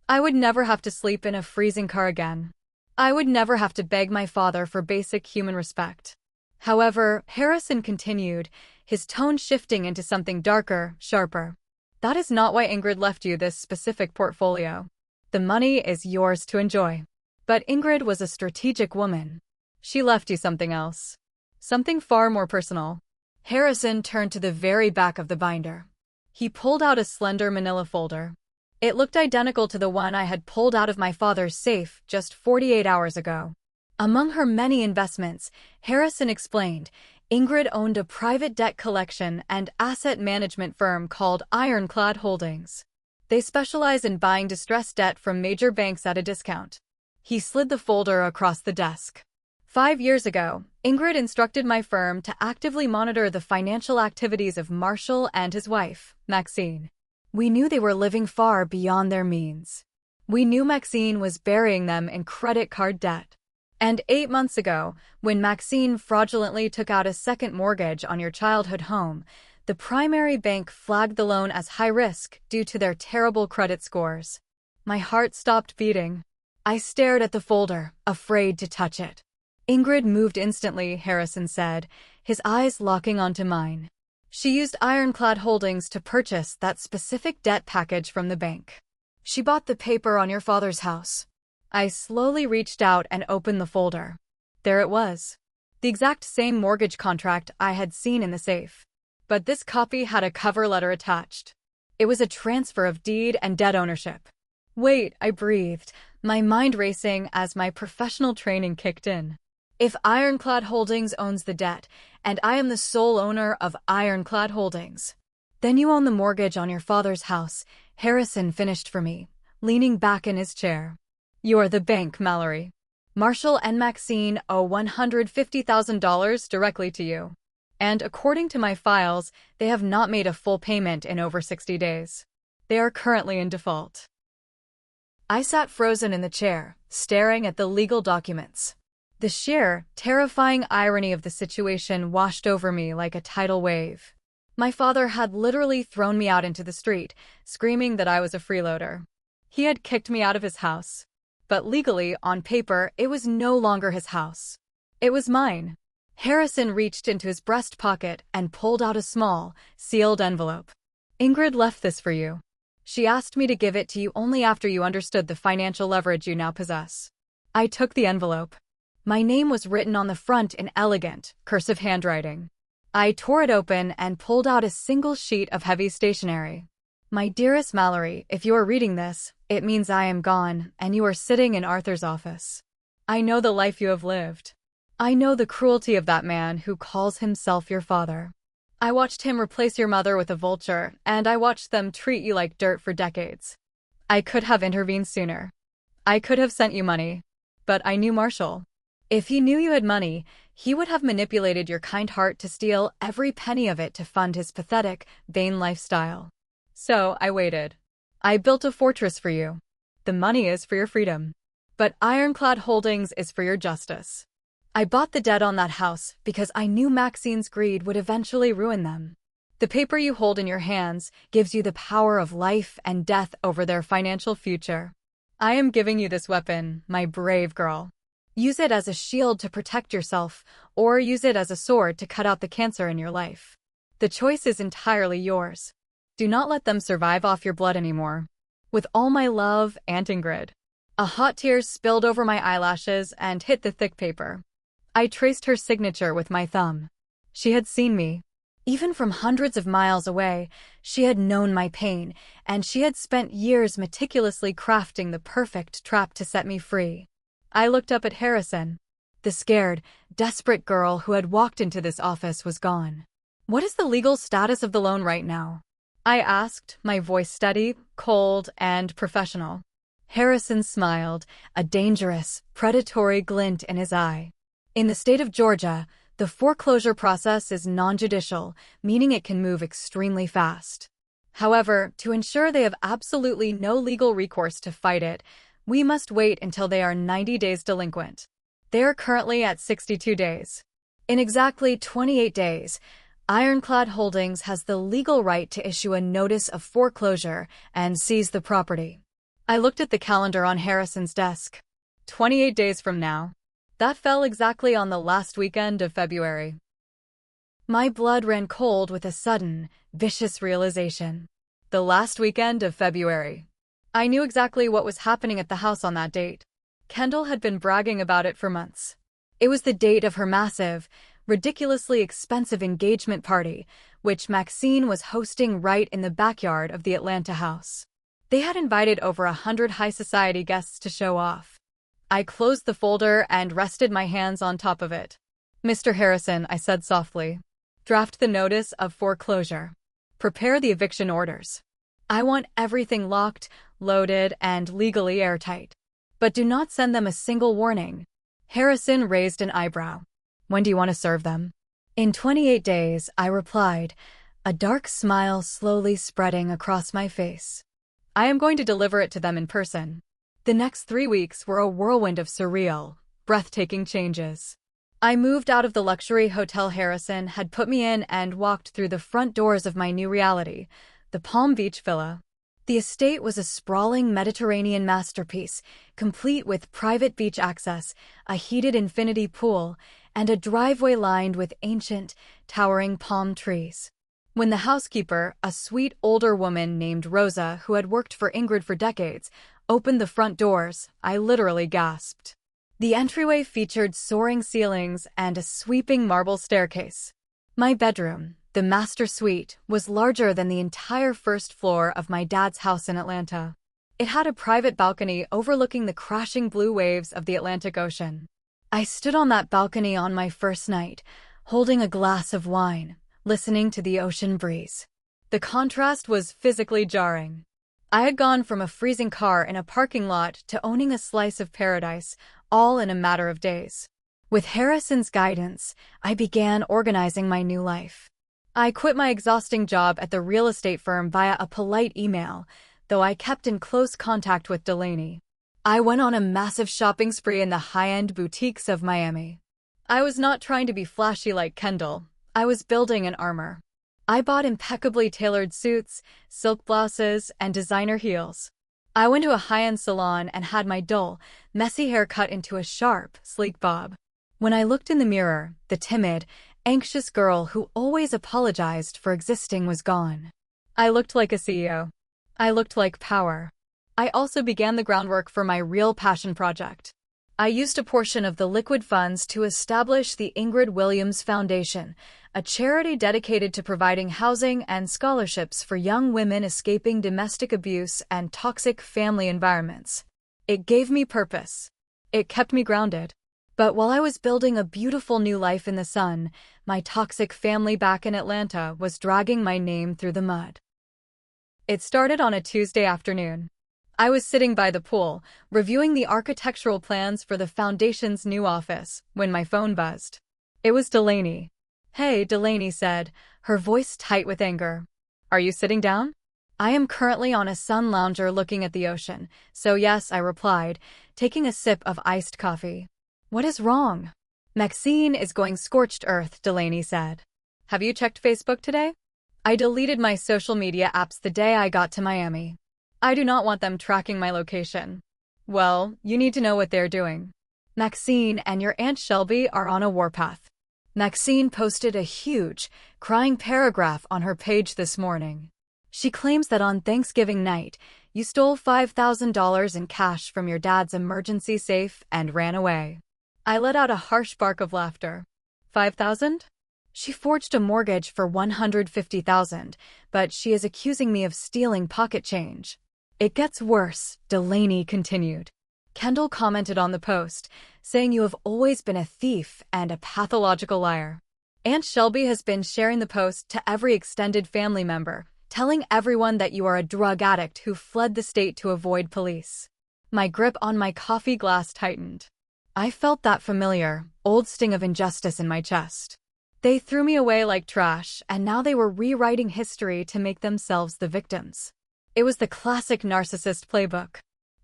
I would never have to sleep in a freezing car again. I would never have to beg my father for basic human respect. However, Harrison continued, his tone shifting into something darker, sharper. That is not why Ingrid left you this specific portfolio. The money is yours to enjoy. But Ingrid was a strategic woman. She left you something else. Something far more personal. Harrison turned to the very back of the binder. He pulled out a slender manila folder. It looked identical to the one I had pulled out of my father's safe just 48 hours ago. Among her many investments, Harrison explained, Ingrid owned a private debt collection and asset management firm called Ironclad Holdings. They specialize in buying distressed debt from major banks at a discount. He slid the folder across the desk. 5 years ago, Ingrid instructed my firm to actively monitor the financial activities of Marshall and his wife, Maxine. We knew they were living far beyond their means. We knew Maxine was burying them in credit card debt. And 8 months ago, when Maxine fraudulently took out a second mortgage on your childhood home, the primary bank flagged the loan as high risk due to their terrible credit scores. My heart stopped beating. I stared at the folder, afraid to touch it. Ingrid moved instantly, Harrison said, his eyes locking onto mine. She used Ironclad Holdings to purchase that specific debt package from the bank. She bought the paper on your father's house. I slowly reached out and opened the folder. There it was. The exact same mortgage contract I had seen in the safe. But this copy had a cover letter attached. It was a transfer of deed and debt ownership. Wait, I breathed, my mind racing as my professional training kicked in. If Ironclad Holdings owns the debt, and I am the sole owner of Ironclad Holdings, then you own the mortgage on your father's house, Harrison finished for me, leaning back in his chair. You're the bank, Mallory. Marshall and Maxine owe $150,000 directly to you. And according to my files, they have not made a full payment in over 60 days. They are currently in default. I sat frozen in the chair, staring at the legal documents. The sheer, terrifying irony of the situation washed over me like a tidal wave. My father had literally thrown me out into the street, screaming that I was a freeloader. He had kicked me out of his house. But legally, on paper, it was no longer his house. It was mine. Harrison reached into his breast pocket and pulled out a small, sealed envelope. Ingrid left this for you. She asked me to give it to you only after you understood the financial leverage you now possess. I took the envelope. My name was written on the front in elegant, cursive handwriting. I tore it open and pulled out a single sheet of heavy stationery. My dearest Mallory, if you are reading this, it means I am gone, and you are sitting in Arthur's office. I know the life you have lived. I know the cruelty of that man who calls himself your father. I watched him replace your mother with a vulture, and I watched them treat you like dirt for decades. I could have intervened sooner. I could have sent you money. But I knew Marshall. If he knew you had money, he would have manipulated your kind heart to steal every penny of it to fund his pathetic, vain lifestyle. So I waited. I built a fortress for you. The money is for your freedom. But Ironclad Holdings is for your justice. I bought the debt on that house because I knew Maxine's greed would eventually ruin them. The paper you hold in your hands gives you the power of life and death over their financial future. I am giving you this weapon, my brave girl. Use it as a shield to protect yourself, or use it as a sword to cut out the cancer in your life. The choice is entirely yours. Do not let them survive off your blood anymore. With all my love, Aunt Ingrid. A hot tear spilled over my eyelashes and hit the thick paper. I traced her signature with my thumb. She had seen me. Even from hundreds of miles away, she had known my pain, and she had spent years meticulously crafting the perfect trap to set me free. I looked up at Harrison. The scared, desperate girl who had walked into this office was gone. What is the legal status of the loan right now? I asked, my voice steady, cold, and professional. Harrison smiled, a dangerous, predatory glint in his eye. In the state of Georgia, the foreclosure process is non-judicial, meaning it can move extremely fast. However, to ensure they have absolutely no legal recourse to fight it, we must wait until they are 90 days delinquent. They are currently at 62 days. In exactly 28 days, Ironclad Holdings has the legal right to issue a notice of foreclosure and seize the property. I looked at the calendar on Harrison's desk. 28 days from now. That fell exactly on the last weekend of February. My blood ran cold with a sudden, vicious realization. The last weekend of February. I knew exactly what was happening at the house on that date. Kendall had been bragging about it for months. It was the date of her massive, ridiculously expensive engagement party, which Maxine was hosting right in the backyard of the Atlanta house. They had invited over 100 high society guests to show off. I closed the folder and rested my hands on top of it. "Mr. Harrison," I said softly, "draft the notice of foreclosure. Prepare the eviction orders. I want everything locked, loaded, and legally airtight. But do not send them a single warning." Harrison raised an eyebrow. "When do you want to serve them?" "In 28 days, I replied, a dark smile slowly spreading across my face. "I am going to deliver it to them in person." The next 3 weeks were a whirlwind of surreal, breathtaking changes. I moved out of the luxury hotel Harrison had put me in and walked through the front doors of my new reality, the Palm Beach villa. The estate was a sprawling Mediterranean masterpiece, complete with private beach access, a heated infinity pool, and a driveway lined with ancient, towering palm trees. When the housekeeper, a sweet older woman named Rosa who had worked for Ingrid for decades, opened the front doors, I literally gasped. The entryway featured soaring ceilings and a sweeping marble staircase. My bedroom, the master suite, was larger than the entire first floor of my dad's house in Atlanta. It had a private balcony overlooking the crashing blue waves of the Atlantic Ocean. I stood on that balcony on my first night, holding a glass of wine, listening to the ocean breeze. The contrast was physically jarring. I had gone from a freezing car in a parking lot to owning a slice of paradise, all in a matter of days. With Harrison's guidance, I began organizing my new life. I quit my exhausting job at the real estate firm via a polite email, though I kept in close contact with Delaney. I went on a massive shopping spree in the high-end boutiques of Miami. I was not trying to be flashy like Kendall. I was building an armor. I bought impeccably tailored suits, silk blouses, and designer heels. I went to a high-end salon and had my dull, messy hair cut into a sharp, sleek bob. When I looked in the mirror, the timid, anxious girl who always apologized for existing was gone. I looked like a CEO. I looked like power. I also began the groundwork for my real passion project. I used a portion of the liquid funds to establish the Ingrid Williams Foundation, a charity dedicated to providing housing and scholarships for young women escaping domestic abuse and toxic family environments. It gave me purpose. It kept me grounded. But while I was building a beautiful new life in the sun, my toxic family back in Atlanta was dragging my name through the mud. It started on a Tuesday afternoon. I was sitting by the pool, reviewing the architectural plans for the foundation's new office, when my phone buzzed. It was Delaney. "Hey," Delaney said, her voice tight with anger. "Are you sitting down?" "I am currently on a sun lounger looking at the ocean, so yes," I replied, taking a sip of iced coffee. "What is wrong?" "Maxine is going scorched earth," Delaney said. "Have you checked Facebook today?" I deleted my social media apps the day I got to Miami. I do not want them tracking my location. "Well, you need to know what they're doing. Maxine and your Aunt Shelby are on a warpath." Maxine posted a huge, crying paragraph on her page this morning. She claims that on Thanksgiving night, you stole $5,000 in cash from your dad's emergency safe and ran away. I let out a harsh bark of laughter. $5,000? She forged a mortgage for $150,000, but she is accusing me of stealing pocket change. "It gets worse," Delaney continued. Kendall commented on the post, saying you have always been a thief and a pathological liar. Aunt Shelby has been sharing the post to every extended family member, telling everyone that you are a drug addict who fled the state to avoid police. My grip on my coffee glass tightened. I felt that familiar, old sting of injustice in my chest. They threw me away like trash, and now they were rewriting history to make themselves the victims. It was the classic narcissist playbook.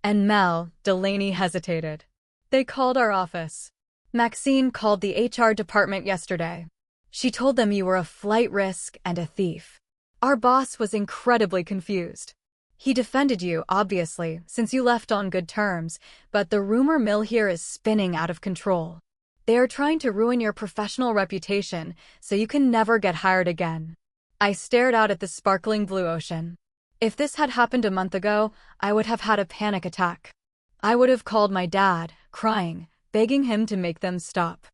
And Mel, Delaney hesitated. They called our office. Maxine called the HR department yesterday. She told them you were a flight risk and a thief. Our boss was incredibly confused. He defended you, obviously, since you left on good terms, but the rumor mill here is spinning out of control. They are trying to ruin your professional reputation so you can never get hired again. I stared out at the sparkling blue ocean. If this had happened a month ago, I would have had a panic attack. I would have called my dad, crying, begging him to make them stop.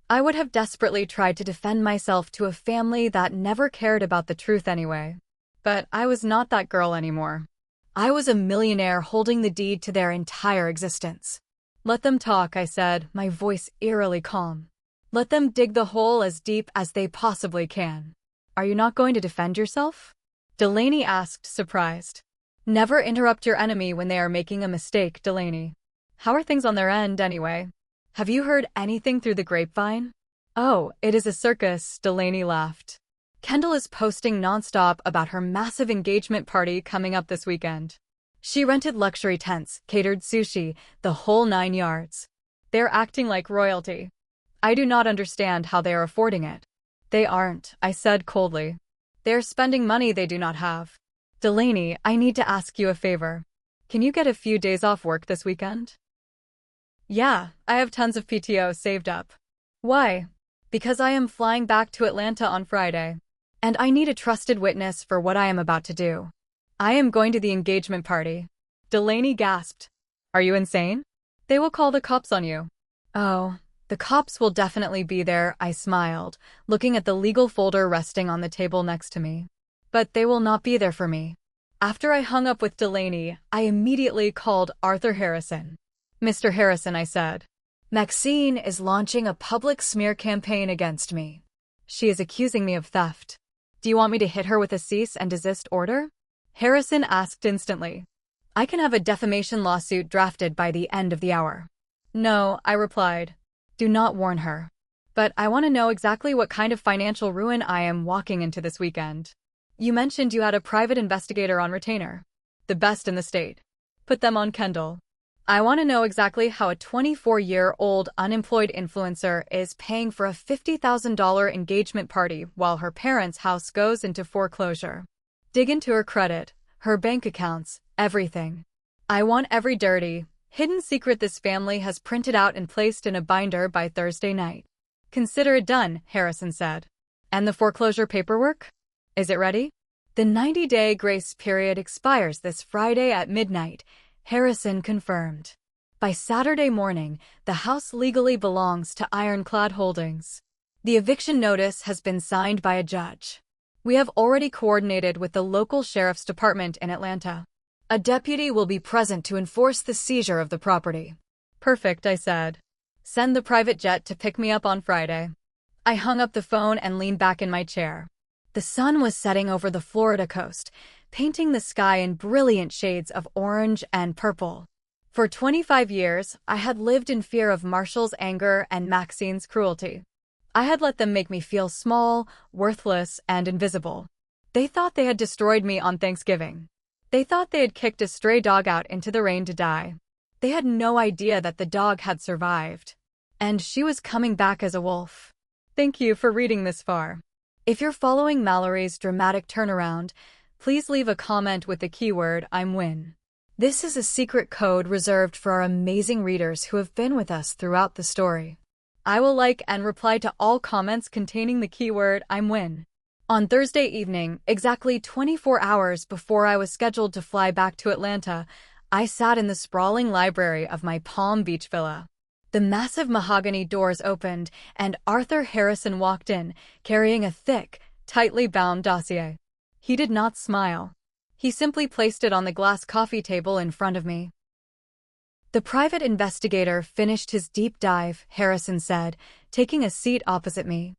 I would have desperately tried to defend myself to a family that never cared about the truth anyway. But I was not that girl anymore. I was a millionaire holding the deed to their entire existence. Let them talk, I said, my voice eerily calm. Let them dig the hole as deep as they possibly can. Are you not going to defend yourself? Delaney asked, surprised. Never interrupt your enemy when they are making a mistake, Delaney. How are things on their end, anyway? Have you heard anything through the grapevine? Oh, it is a circus, Delaney laughed. Kendall is posting nonstop about her massive engagement party coming up this weekend. She rented luxury tents, catered sushi, the whole 9 yards. They're acting like royalty. I do not understand how they are affording it. They aren't, I said coldly. They're spending money they do not have. Delaney, I need to ask you a favor. Can you get a few days off work this weekend? Yeah, I have tons of PTO saved up. Why? Because I am flying back to Atlanta on Friday. And I need a trusted witness for what I am about to do. I am going to the engagement party. Delaney gasped. Are you insane? They will call the cops on you. Oh, the cops will definitely be there, I smiled, looking at the legal folder resting on the table next to me. But they will not be there for me. After I hung up with Delaney, I immediately called Arthur Harrison. Mr. Harrison, I said. Maxine is launching a public smear campaign against me. She is accusing me of theft. Do you want me to hit her with a cease and desist order? Harrison asked instantly. I can have a defamation lawsuit drafted by the end of the hour. No, I replied. Do not warn her. But I want to know exactly what kind of financial ruin I am walking into this weekend. You mentioned you had a private investigator on retainer. The best in the state. Put them on Kendall. I want to know exactly how a 24-year-old unemployed influencer is paying for a $50,000 engagement party while her parents' house goes into foreclosure. Dig into her credit, her bank accounts, everything. I want every dirty, hidden secret this family has printed out and placed in a binder by Thursday night. Consider it done, Harrison said. And the foreclosure paperwork? Is it ready? The 90-day grace period expires this Friday at midnight, Harrison confirmed. By Saturday morning, the house legally belongs to Ironclad Holdings. The eviction notice has been signed by a judge. We have already coordinated with the local sheriff's department in Atlanta. A deputy will be present to enforce the seizure of the property. Perfect, I said. Send the private jet to pick me up on Friday. I hung up the phone and leaned back in my chair. The sun was setting over the Florida coast, painting the sky in brilliant shades of orange and purple. For 25 years, I had lived in fear of Marshall's anger and Maxine's cruelty. I had let them make me feel small, worthless, and invisible. They thought they had destroyed me on Thanksgiving. They thought they had kicked a stray dog out into the rain to die. They had no idea that the dog had survived. And she was coming back as a wolf. Thank you for reading this far. If you're following Mallory's dramatic turnaround, please leave a comment with the keyword I'm win. This is a secret code reserved for our amazing readers who have been with us throughout the story. I will like and reply to all comments containing the keyword I'm win. On Thursday evening, exactly 24 hours before I was scheduled to fly back to Atlanta, I sat in the sprawling library of my Palm Beach villa. The massive mahogany doors opened, and Arthur Harrison walked in, carrying a thick, tightly bound dossier. He did not smile. He simply placed it on the glass coffee table in front of me. The private investigator finished his deep dive, Harrison said, taking a seat opposite me.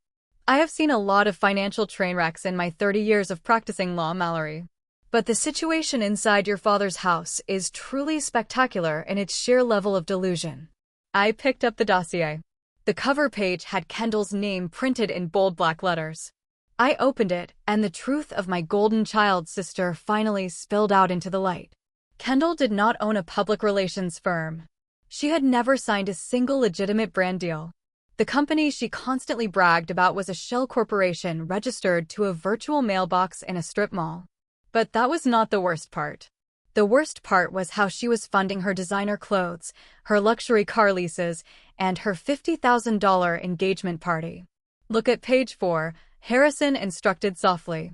I have seen a lot of financial train wrecks in my 30 years of practicing law, Mallory. But the situation inside your father's house is truly spectacular in its sheer level of delusion. I picked up the dossier. The cover page had Kendall's name printed in bold black letters. I opened it, and the truth of my golden child sister finally spilled out into the light. Kendall did not own a public relations firm. She had never signed a single legitimate brand deal. The company she constantly bragged about was a shell corporation registered to a virtual mailbox in a strip mall. But that was not the worst part. The worst part was how she was funding her designer clothes, her luxury car leases, and her $50,000 engagement party. "Look at page 4, Harrison instructed softly.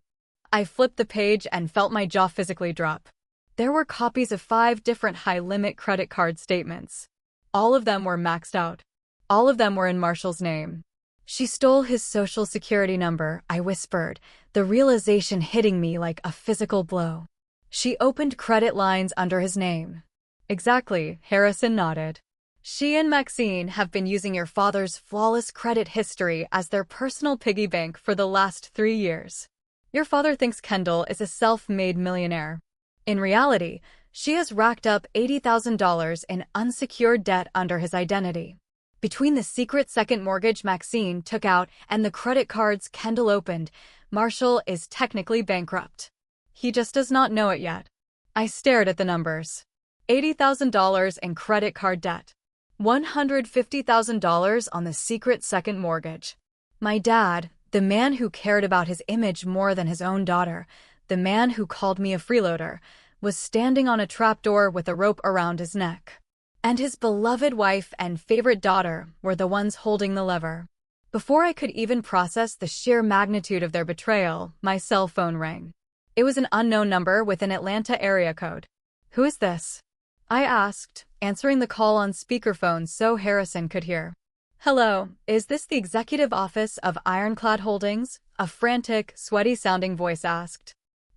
I flipped the page and felt my jaw physically drop. There were copies of 5 different high-limit credit card statements. All of them were maxed out. All of them were in Marshall's name. "She stole his social security number," I whispered, the realization hitting me like a physical blow. "She opened credit lines under his name." "Exactly," Harrison nodded. "She and Maxine have been using your father's flawless credit history as their personal piggy bank for the last 3 years. Your father thinks Kendall is a self-made millionaire. In reality, she has racked up $80,000 in unsecured debt under his identity. Between the secret second mortgage Maxine took out and the credit cards Kendall opened, Marshall is technically bankrupt. He just does not know it yet." I stared at the numbers. $80,000 in credit card debt. $150,000 on the secret second mortgage. My dad, the man who cared about his image more than his own daughter, the man who called me a freeloader, was standing on a trapdoor with a rope around his neck. And his beloved wife and favorite daughter were the ones holding the lever. Before I could even process the sheer magnitude of their betrayal, my cell phone rang. It was an unknown number with an Atlanta area code. "Who is this?" I asked, answering the call on speakerphone so Harrison could hear. "Hello, is this the executive office of Ironclad Holdings?" a frantic, sweaty-sounding voice asked.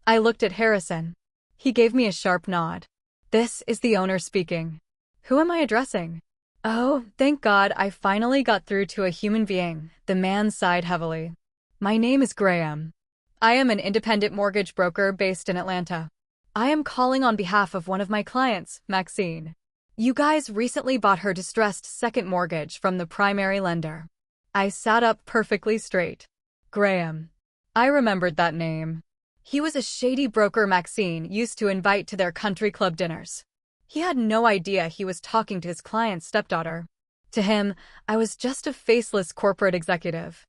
I looked at Harrison. He gave me a sharp nod. "This is the owner speaking." "Who am I addressing?" "Oh, thank God I finally got through to a human being," the man sighed heavily. "My name is Graham. I am an independent mortgage broker based in Atlanta. I am calling on behalf of one of my clients, Maxine. You guys recently bought her distressed second mortgage from the primary lender." I sat up perfectly straight. Graham. I remembered that name. He was a shady broker Maxine used to invite to their country club dinners. He had no idea he was talking to his client's stepdaughter. To him, I was just a faceless corporate executive.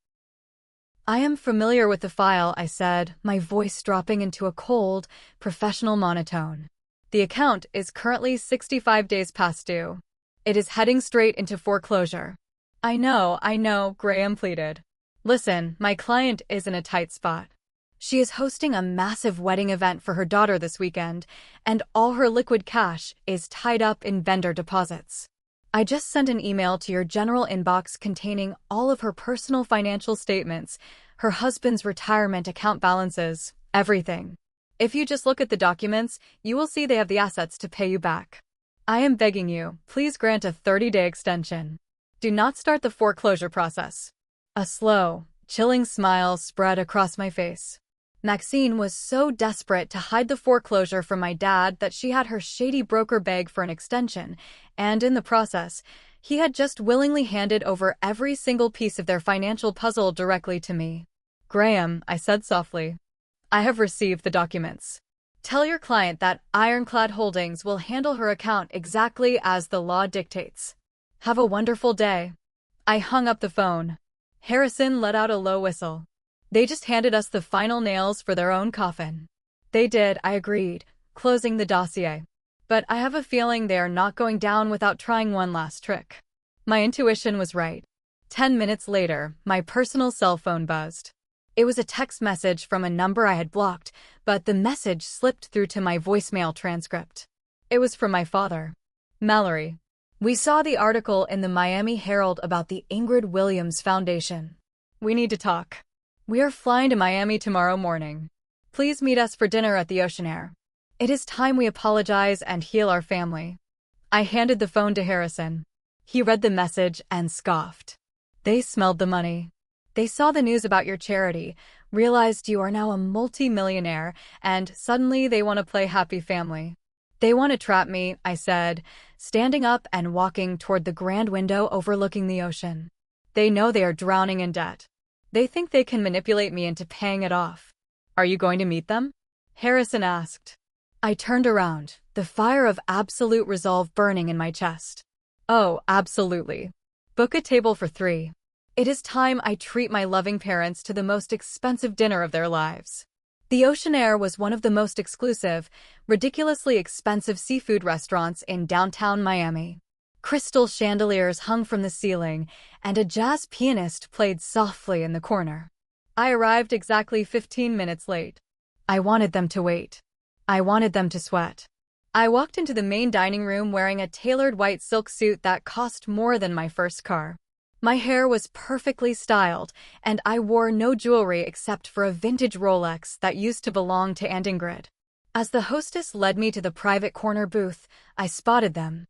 "I am familiar with the file," I said, my voice dropping into a cold, professional monotone. "The account is currently 65 days past due. It is heading straight into foreclosure." I know, Graham pleaded. "Listen, my client is in a tight spot. She is hosting a massive wedding event for her daughter this weekend, and all her liquid cash is tied up in vendor deposits. I just sent an email to your general inbox containing all of her personal financial statements, her husband's retirement account balances, everything. If you just look at the documents, you will see they have the assets to pay you back. I am begging you, please grant a 30-day extension. Do not start the foreclosure process." A slow, chilling smile spread across my face. Maxine was so desperate to hide the foreclosure from my dad that she had her shady broker beg for an extension, and in the process, he had just willingly handed over every single piece of their financial puzzle directly to me. "Graham," I said softly, "I have received the documents. Tell your client that Ironclad Holdings will handle her account exactly as the law dictates. Have a wonderful day." I hung up the phone. Harrison let out a low whistle. "They just handed us the final nails for their own coffin." "They did," I agreed, closing the dossier. "But I have a feeling they are not going down without trying one last trick." My intuition was right. 10 minutes later, my personal cell phone buzzed. It was a text message from a number I had blocked, but the message slipped through to my voicemail transcript. It was from my father. "Mallory, we saw the article in the Miami Herald about the Ingrid Williams Foundation. We need to talk. We are flying to Miami tomorrow morning. Please meet us for dinner at the Oceanair. It is time we apologize and heal our family." I handed the phone to Harrison. He read the message and scoffed. "They smelled the money. They saw the news about your charity, realized you are now a multi-millionaire, and suddenly they want to play happy family. They want to trap me, I said, standing up and walking toward the grand window overlooking the ocean. They know they are drowning in debt. They think they can manipulate me into paying it off. Are you going to meet them? Harrison asked. I turned around, the fire of absolute resolve burning in my chest. Oh, absolutely. Book a table for 3. It is time I treat my loving parents to the most expensive dinner of their lives. The Oceanair was one of the most exclusive, ridiculously expensive seafood restaurants in downtown Miami. Crystal chandeliers hung from the ceiling, and a jazz pianist played softly in the corner. I arrived exactly 15 minutes late. I wanted them to wait. I wanted them to sweat. I walked into the main dining room wearing a tailored white silk suit that cost more than my first car. My hair was perfectly styled, and I wore no jewelry except for a vintage Rolex that used to belong to Aunt Ingrid. As the hostess led me to the private corner booth, I spotted them.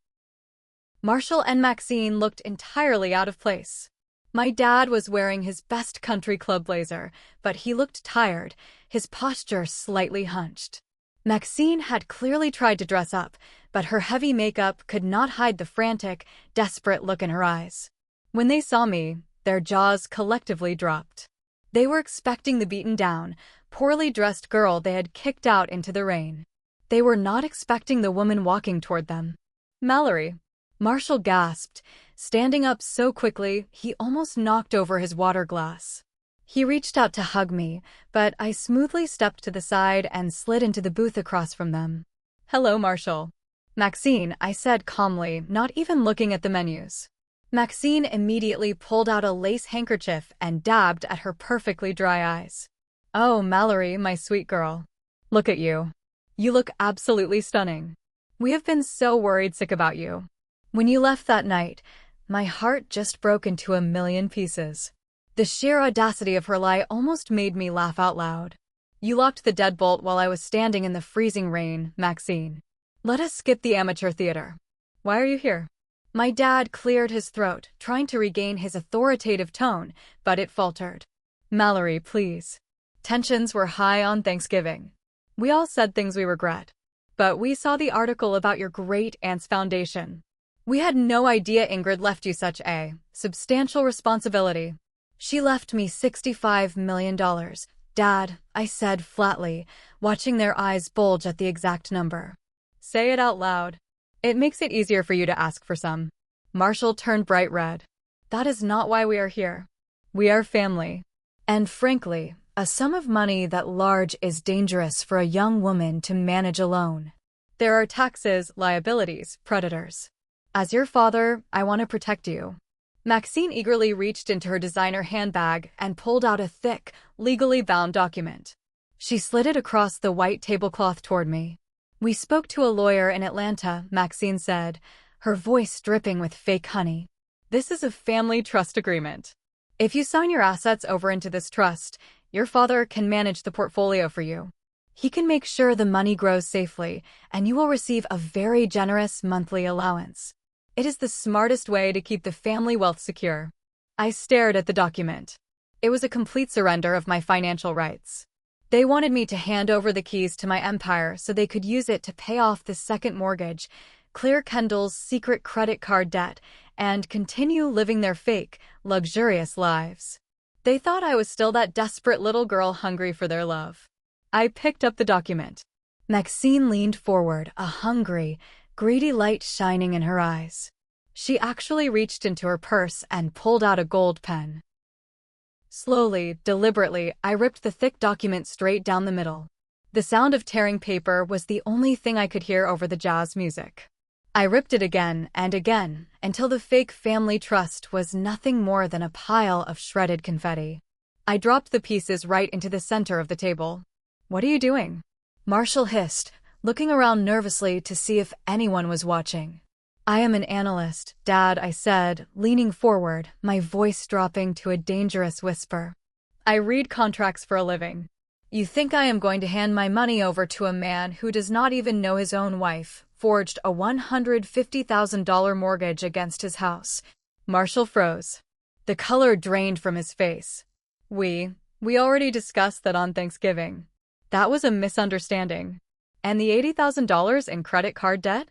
Marshall and Maxine looked entirely out of place. My dad was wearing his best country club blazer, but he looked tired, his posture slightly hunched. Maxine had clearly tried to dress up, but her heavy makeup could not hide the frantic, desperate look in her eyes. When they saw me, their jaws collectively dropped. They were expecting the beaten-down, poorly dressed girl they had kicked out into the rain. They were not expecting the woman walking toward them. Mallory. Marshall gasped, standing up so quickly he almost knocked over his water glass. He reached out to hug me, but I smoothly stepped to the side and slid into the booth across from them. Hello, Marshall. Maxine, I said calmly, not even looking at the menus. Maxine immediately pulled out a lace handkerchief and dabbed at her perfectly dry eyes. Oh, Mallory, my sweet girl. Look at you. You look absolutely stunning. We have been so worried sick about you. When you left that night, my heart just broke into a million pieces. The sheer audacity of her lie almost made me laugh out loud. You locked the deadbolt while I was standing in the freezing rain, Maxine. Let us skip the amateur theater. Why are you here? My dad cleared his throat, trying to regain his authoritative tone, but it faltered. Mallory, please. Tensions were high on Thanksgiving. We all said things we regret. But we saw the article about your great-aunt's foundation. We had no idea Ingrid left you such a substantial responsibility. She left me $65 million. Dad, I said flatly, watching their eyes bulge at the exact number. Say it out loud. It makes it easier for you to ask for some. Marshall turned bright red. That is not why we are here. We are family. And frankly, a sum of money that large is dangerous for a young woman to manage alone. There are taxes, liabilities, predators. As your father, I want to protect you. Maxine eagerly reached into her designer handbag and pulled out a thick, legally bound document. She slid it across the white tablecloth toward me. We spoke to a lawyer in Atlanta, Maxine said, her voice dripping with fake honey. This is a family trust agreement. If you sign your assets over into this trust, your father can manage the portfolio for you. He can make sure the money grows safely, and you will receive a very generous monthly allowance. It is the smartest way to keep the family wealth secure. I stared at the document. It was a complete surrender of my financial rights. They wanted me to hand over the keys to my empire so they could use it to pay off the second mortgage, clear Kendall's secret credit card debt, and continue living their fake, luxurious lives. They thought I was still that desperate little girl hungry for their love. I picked up the document. Maxine leaned forward, a hungry, greedy light shining in her eyes. She actually reached into her purse and pulled out a gold pen. Slowly, deliberately, I ripped the thick document straight down the middle. The sound of tearing paper was the only thing I could hear over the jazz music. I ripped it again and again, until the fake family trust was nothing more than a pile of shredded confetti. I dropped the pieces right into the center of the table. What are you doing? Marshall hissed, looking around nervously to see if anyone was watching. I am an analyst, Dad, I said, leaning forward, my voice dropping to a dangerous whisper. I read contracts for a living. You think I am going to hand my money over to a man who does not even know his own wife, forged a $150,000 mortgage against his house? Marshall froze. The color drained from his face. We already discussed that on Thanksgiving. That was a misunderstanding. And the $80,000 in credit card debt?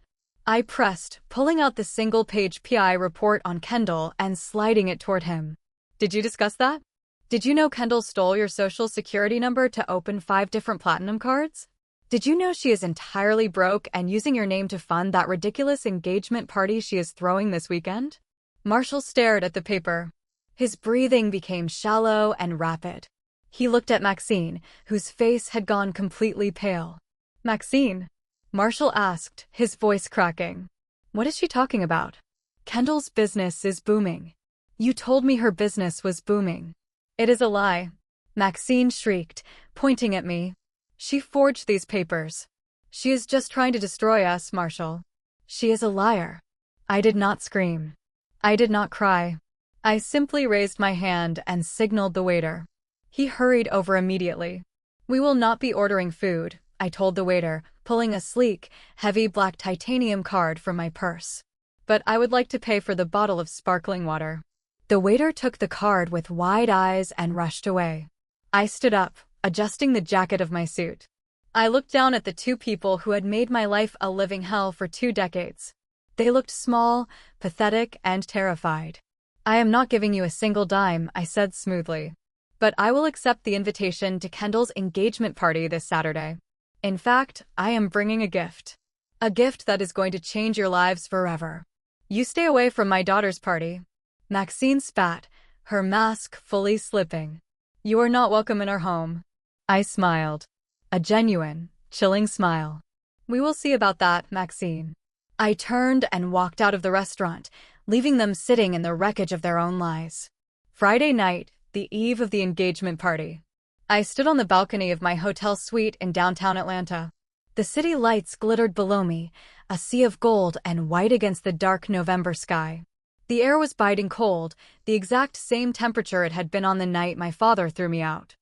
I pressed, pulling out the single-page PI report on Kendall and sliding it toward him. Did you discuss that? Did you know Kendall stole your social security number to open 5 different platinum cards? Did you know she is entirely broke and using your name to fund that ridiculous engagement party she is throwing this weekend? Marshall stared at the paper. His breathing became shallow and rapid. He looked at Maxine, whose face had gone completely pale. Maxine? Marshall asked, his voice cracking. What is she talking about? Kendall's business is booming. You told me her business was booming. It is a lie. Maxine shrieked, pointing at me. She forged these papers. She is just trying to destroy us, Marshall. She is a liar. I did not scream. I did not cry. I simply raised my hand and signaled the waiter. He hurried over immediately. We will not be ordering food, I told the waiter, pulling a sleek, heavy black titanium card from my purse. But I would like to pay for the bottle of sparkling water. The waiter took the card with wide eyes and rushed away. I stood up, adjusting the jacket of my suit. I looked down at the 2 people who had made my life a living hell for 2 decades. They looked small, pathetic, and terrified. I am not giving you a single dime, I said smoothly. But I will accept the invitation to Kendall's engagement party this Saturday. In fact, I am bringing a gift. A gift that is going to change your lives forever. You stay away from my daughter's party. Maxine spat, her mask fully slipping. You are not welcome in our home. I smiled. A genuine, chilling smile. We will see about that, Maxine. I turned and walked out of the restaurant, leaving them sitting in the wreckage of their own lies. Friday night, the eve of the engagement party. I stood on the balcony of my hotel suite in downtown Atlanta. The city lights glittered below me, a sea of gold and white against the dark November sky. The air was biting cold, the exact same temperature it had been on the night my father threw me out.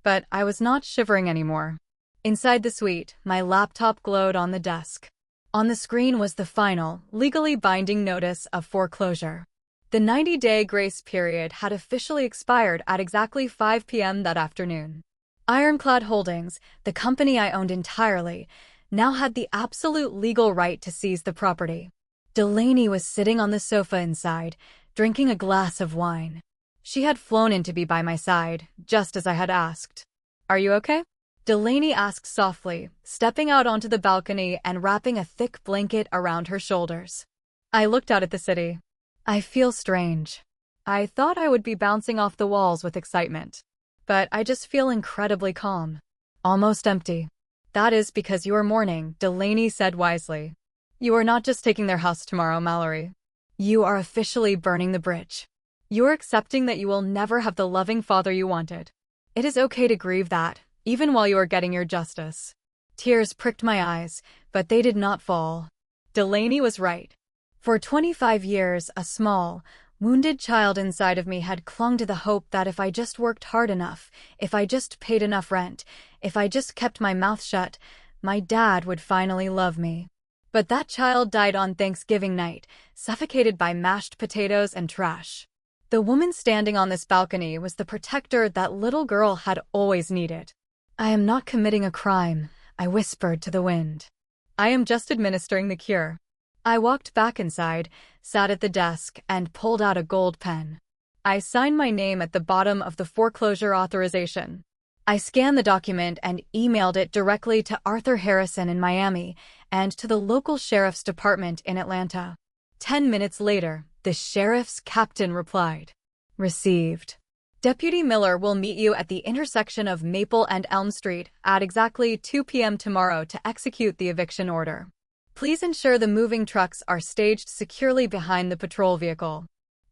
But I was not shivering anymore. Inside the suite, my laptop glowed on the desk. On the screen was the final, legally binding notice of foreclosure. The 90-day grace period had officially expired at exactly 5 p.m. that afternoon. Ironclad Holdings, the company I owned entirely, now had the absolute legal right to seize the property. Delaney was sitting on the sofa inside, drinking a glass of wine. She had flown in to be by my side, just as I had asked. Are you okay? Delaney asked softly, stepping out onto the balcony and wrapping a thick blanket around her shoulders. I looked out at the city. I feel strange. I thought I would be bouncing off the walls with excitement. But I just feel incredibly calm. Almost empty. That is because you are mourning, Delaney said wisely. You are not just taking their house tomorrow, Mallory. You are officially burning the bridge. You are accepting that you will never have the loving father you wanted. It is okay to grieve that, even while you are getting your justice. Tears pricked my eyes, but they did not fall. Delaney was right. For 25 years, a small, wounded child inside of me had clung to the hope that if I just worked hard enough, if I just paid enough rent, if I just kept my mouth shut, my dad would finally love me. But that child died on Thanksgiving night, suffocated by mashed potatoes and trash. The woman standing on this balcony was the protector that little girl had always needed. I am not committing a crime, I whispered to the wind. I am just administering the cure. I walked back inside, sat at the desk, and pulled out a gold pen. I signed my name at the bottom of the foreclosure authorization. I scanned the document and emailed it directly to Arthur Harrison in Miami and to the local sheriff's department in Atlanta. 10 minutes later, the sheriff's captain replied. Received. Deputy Miller will meet you at the intersection of Maple and Elm Street at exactly 2 p.m. tomorrow to execute the eviction order. Please ensure the moving trucks are staged securely behind the patrol vehicle.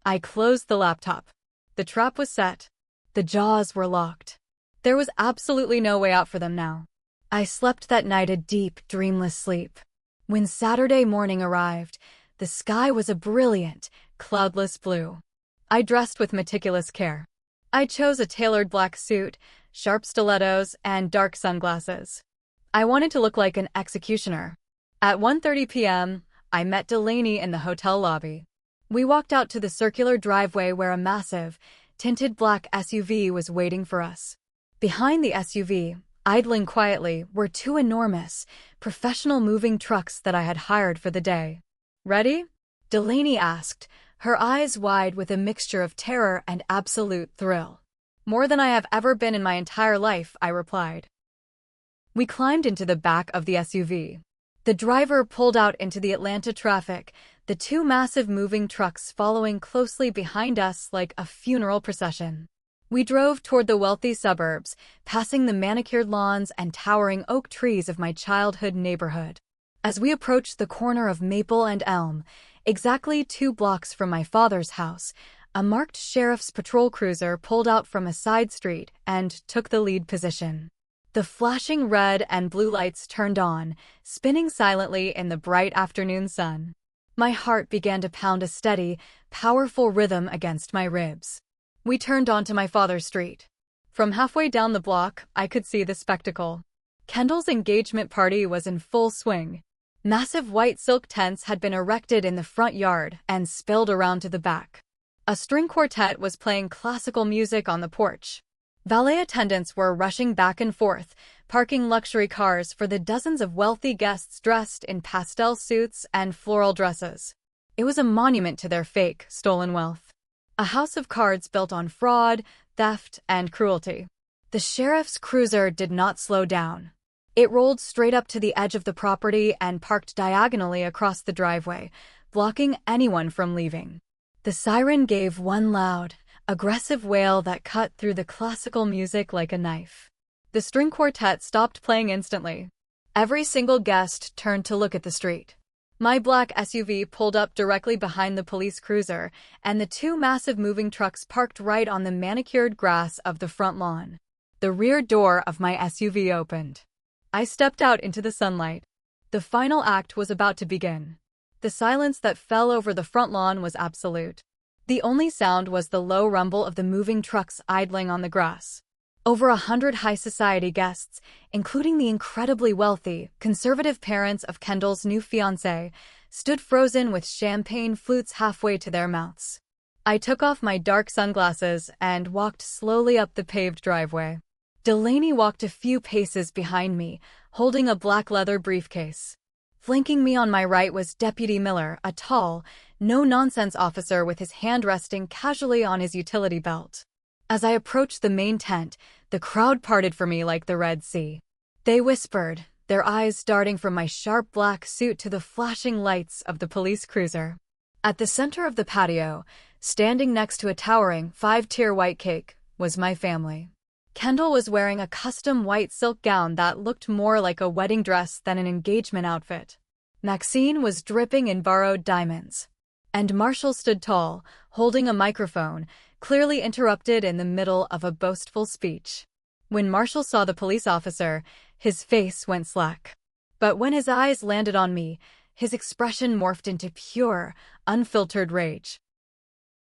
I closed the laptop. The trap was set. The jaws were locked. There was absolutely no way out for them now. I slept that night a deep, dreamless sleep. When Saturday morning arrived, the sky was a brilliant, cloudless blue. I dressed with meticulous care. I chose a tailored black suit, sharp stilettos, and dark sunglasses. I wanted to look like an executioner. At 1:30 p.m., I met Delaney in the hotel lobby. We walked out to the circular driveway where a massive, tinted black SUV was waiting for us. Behind the SUV, idling quietly, were two enormous, professional moving trucks that I had hired for the day. "Ready?" Delaney asked, her eyes wide with a mixture of terror and absolute thrill. "More than I have ever been in my entire life," I replied. We climbed into the back of the SUV. The driver pulled out into the Atlanta traffic, the two massive moving trucks following closely behind us like a funeral procession. We drove toward the wealthy suburbs, passing the manicured lawns and towering oak trees of my childhood neighborhood. As we approached the corner of Maple and Elm, exactly 2 blocks from my father's house, a marked sheriff's patrol cruiser pulled out from a side street and took the lead position. The flashing red and blue lights turned on, spinning silently in the bright afternoon sun. My heart began to pound a steady, powerful rhythm against my ribs. We turned onto my father's street. From halfway down the block, I could see the spectacle. Kendall's engagement party was in full swing. Massive white silk tents had been erected in the front yard and spilled around to the back. A string quartet was playing classical music on the porch. Valet attendants were rushing back and forth, parking luxury cars for the dozens of wealthy guests dressed in pastel suits and floral dresses. It was a monument to their fake, stolen wealth. A house of cards built on fraud, theft, and cruelty. The sheriff's cruiser did not slow down. It rolled straight up to the edge of the property and parked diagonally across the driveway, blocking anyone from leaving. The siren gave one loud, aggressive wail that cut through the classical music like a knife. The string quartet stopped playing instantly. Every single guest turned to look at the street. My black SUV pulled up directly behind the police cruiser, and the two massive moving trucks parked right on the manicured grass of the front lawn. The rear door of my SUV opened. I stepped out into the sunlight. The final act was about to begin. The silence that fell over the front lawn was absolute. The only sound was the low rumble of the moving trucks idling on the grass. Over 100 high society guests, including the incredibly wealthy, conservative parents of Kendall's new fiancé, stood frozen with champagne flutes halfway to their mouths. I took off my dark sunglasses and walked slowly up the paved driveway. Delaney walked a few paces behind me, holding a black leather briefcase. Flanking me on my right was Deputy Miller, a tall, no-nonsense officer with his hand resting casually on his utility belt. As I approached the main tent, the crowd parted for me like the Red Sea. They whispered, their eyes darting from my sharp black suit to the flashing lights of the police cruiser. At the center of the patio, standing next to a towering 5-tier white cake, was my family. Kendall was wearing a custom white silk gown that looked more like a wedding dress than an engagement outfit. Maxine was dripping in borrowed diamonds. And Marshall stood tall, holding a microphone, clearly interrupted in the middle of a boastful speech. When Marshall saw the police officer, his face went slack. But when his eyes landed on me, his expression morphed into pure, unfiltered rage.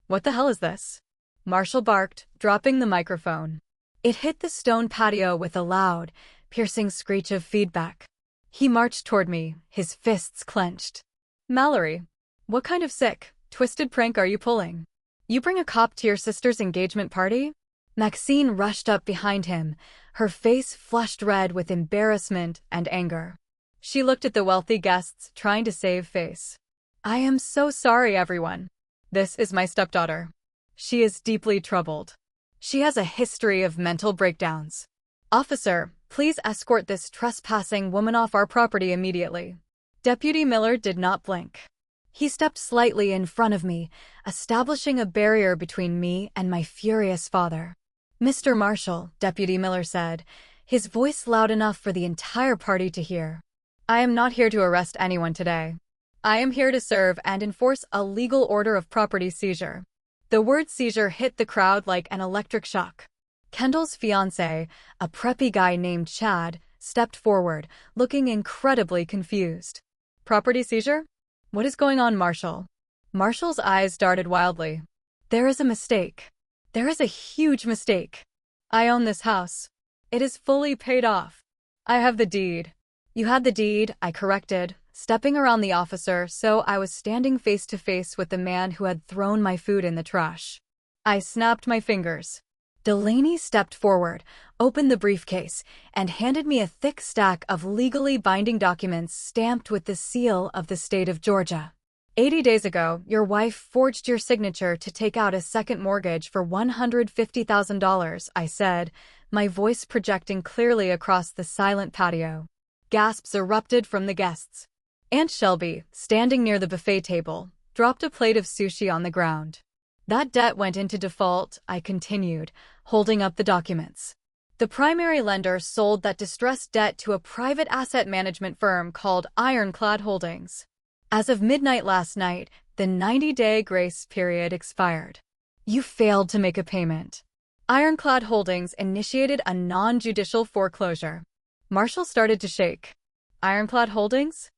"What the hell is this?" Marshall barked, dropping the microphone. It hit the stone patio with a loud, piercing screech of feedback. He marched toward me, his fists clenched. "Mallory, what kind of sick, twisted prank are you pulling? You bring a cop to your sister's engagement party?" Maxine rushed up behind him, her face flushed red with embarrassment and anger. She looked at the wealthy guests, trying to save face. "I am so sorry, everyone. This is my stepdaughter. She is deeply troubled. She has a history of mental breakdowns. Officer, please escort this trespassing woman off our property immediately." Deputy Miller did not blink. He stepped slightly in front of me, establishing a barrier between me and my furious father. "Mr. Marshall," Deputy Miller said, his voice loud enough for the entire party to hear. "I am not here to arrest anyone today. I am here to serve and enforce a legal order of property seizure." The word seizure hit the crowd like an electric shock. Kendall's fiancé, a preppy guy named Chad, stepped forward, looking incredibly confused. "Property seizure? What is going on, Marshall?" Marshall's eyes darted wildly. "There is a mistake. There is a huge mistake. I own this house. It is fully paid off. I have the deed." "You had the deed," I corrected, stepping around the officer so I was standing face to face with the man who had thrown my food in the trash. I snapped my fingers. Delaney stepped forward, opened the briefcase, and handed me a thick stack of legally binding documents stamped with the seal of the state of Georgia. 80 days ago, your wife forged your signature to take out a second mortgage for $150,000, I said, my voice projecting clearly across the silent patio. Gasps erupted from the guests. Aunt Shelby, standing near the buffet table, dropped a plate of sushi on the ground. That debt went into default, I continued, holding up the documents. The primary lender sold that distressed debt to a private asset management firm called Ironclad Holdings. As of midnight last night, the 90-day grace period expired. You failed to make a payment. Ironclad Holdings initiated a non-judicial foreclosure. Marshall started to shake. Ironclad Holdings?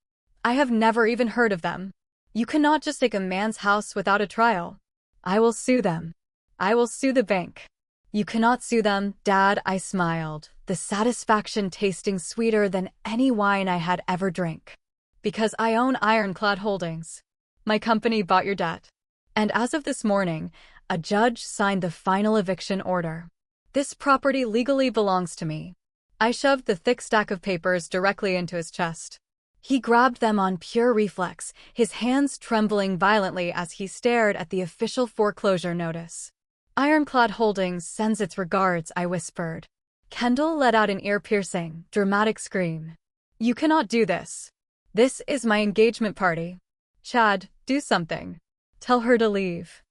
I have never even heard of them. You cannot just take a man's house without a trial. I will sue them. I will sue the bank. You cannot sue them, Dad, I smiled, the satisfaction tasting sweeter than any wine I had ever drank. Because I own Ironclad Holdings. My company bought your debt. And as of this morning, a judge signed the final eviction order. This property legally belongs to me. I shoved the thick stack of papers directly into his chest. He grabbed them on pure reflex, his hands trembling violently as he stared at the official foreclosure notice. Ironclad Holdings sends its regards, I whispered. Kendall let out an ear-piercing, dramatic scream. You cannot do this. This is my engagement party. Chad, do something. Tell her to leave.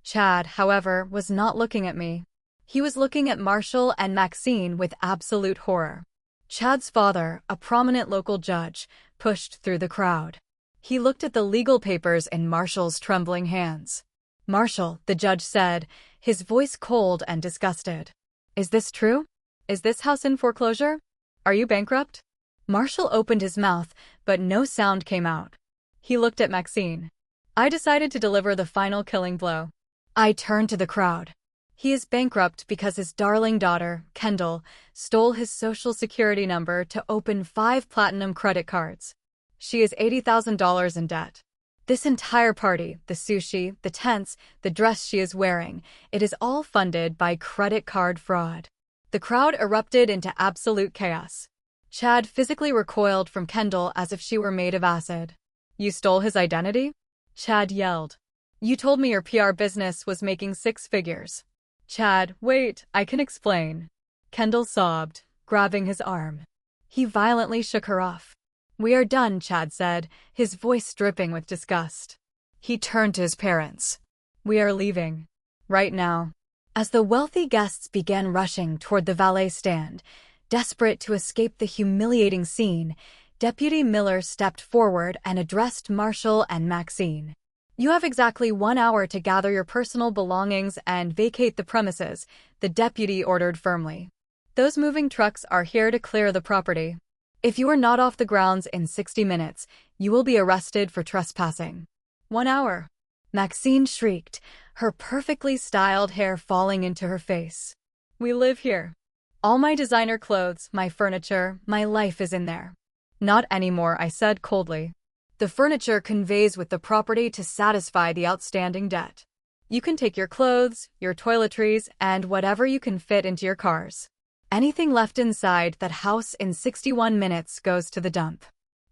Chad, however, was not looking at me. He was looking at Marshall and Maxine with absolute horror. Chad's father, a prominent local judge, pushed through the crowd. He looked at the legal papers in Marshall's trembling hands. Marshall, the judge said, his voice cold and disgusted. Is this true? Is this house in foreclosure? Are you bankrupt? Marshall opened his mouth, but no sound came out. He looked at Maxine. I decided to deliver the final killing blow. I turned to the crowd. He is bankrupt because his darling daughter, Kendall, stole his social security number to open 5 platinum credit cards. She is $80,000 in debt. This entire party, the sushi, the tents, the dress she is wearing, it is all funded by credit card fraud. The crowd erupted into absolute chaos. Chad physically recoiled from Kendall as if she were made of acid. You stole his identity? Chad yelled. You told me your PR business was making 6 figures. Chad, wait, I can explain. Kendall sobbed, grabbing his arm. He violently shook her off. We are done, Chad said, his voice dripping with disgust. He turned to his parents. We are leaving. Right now. As the wealthy guests began rushing toward the valet stand, desperate to escape the humiliating scene, Deputy Miller stepped forward and addressed Marshall and Maxine. You have exactly 1 hour to gather your personal belongings and vacate the premises, the deputy ordered firmly. Those moving trucks are here to clear the property. If you are not off the grounds in 60 minutes, you will be arrested for trespassing. 1 hour. Maxine shrieked, her perfectly styled hair falling into her face. We live here. All my designer clothes, my furniture, my life is in there. Not anymore, I said coldly. The furniture conveys with the property to satisfy the outstanding debt. You can take your clothes, your toiletries, and whatever you can fit into your cars. Anything left inside that house in 61 minutes goes to the dump.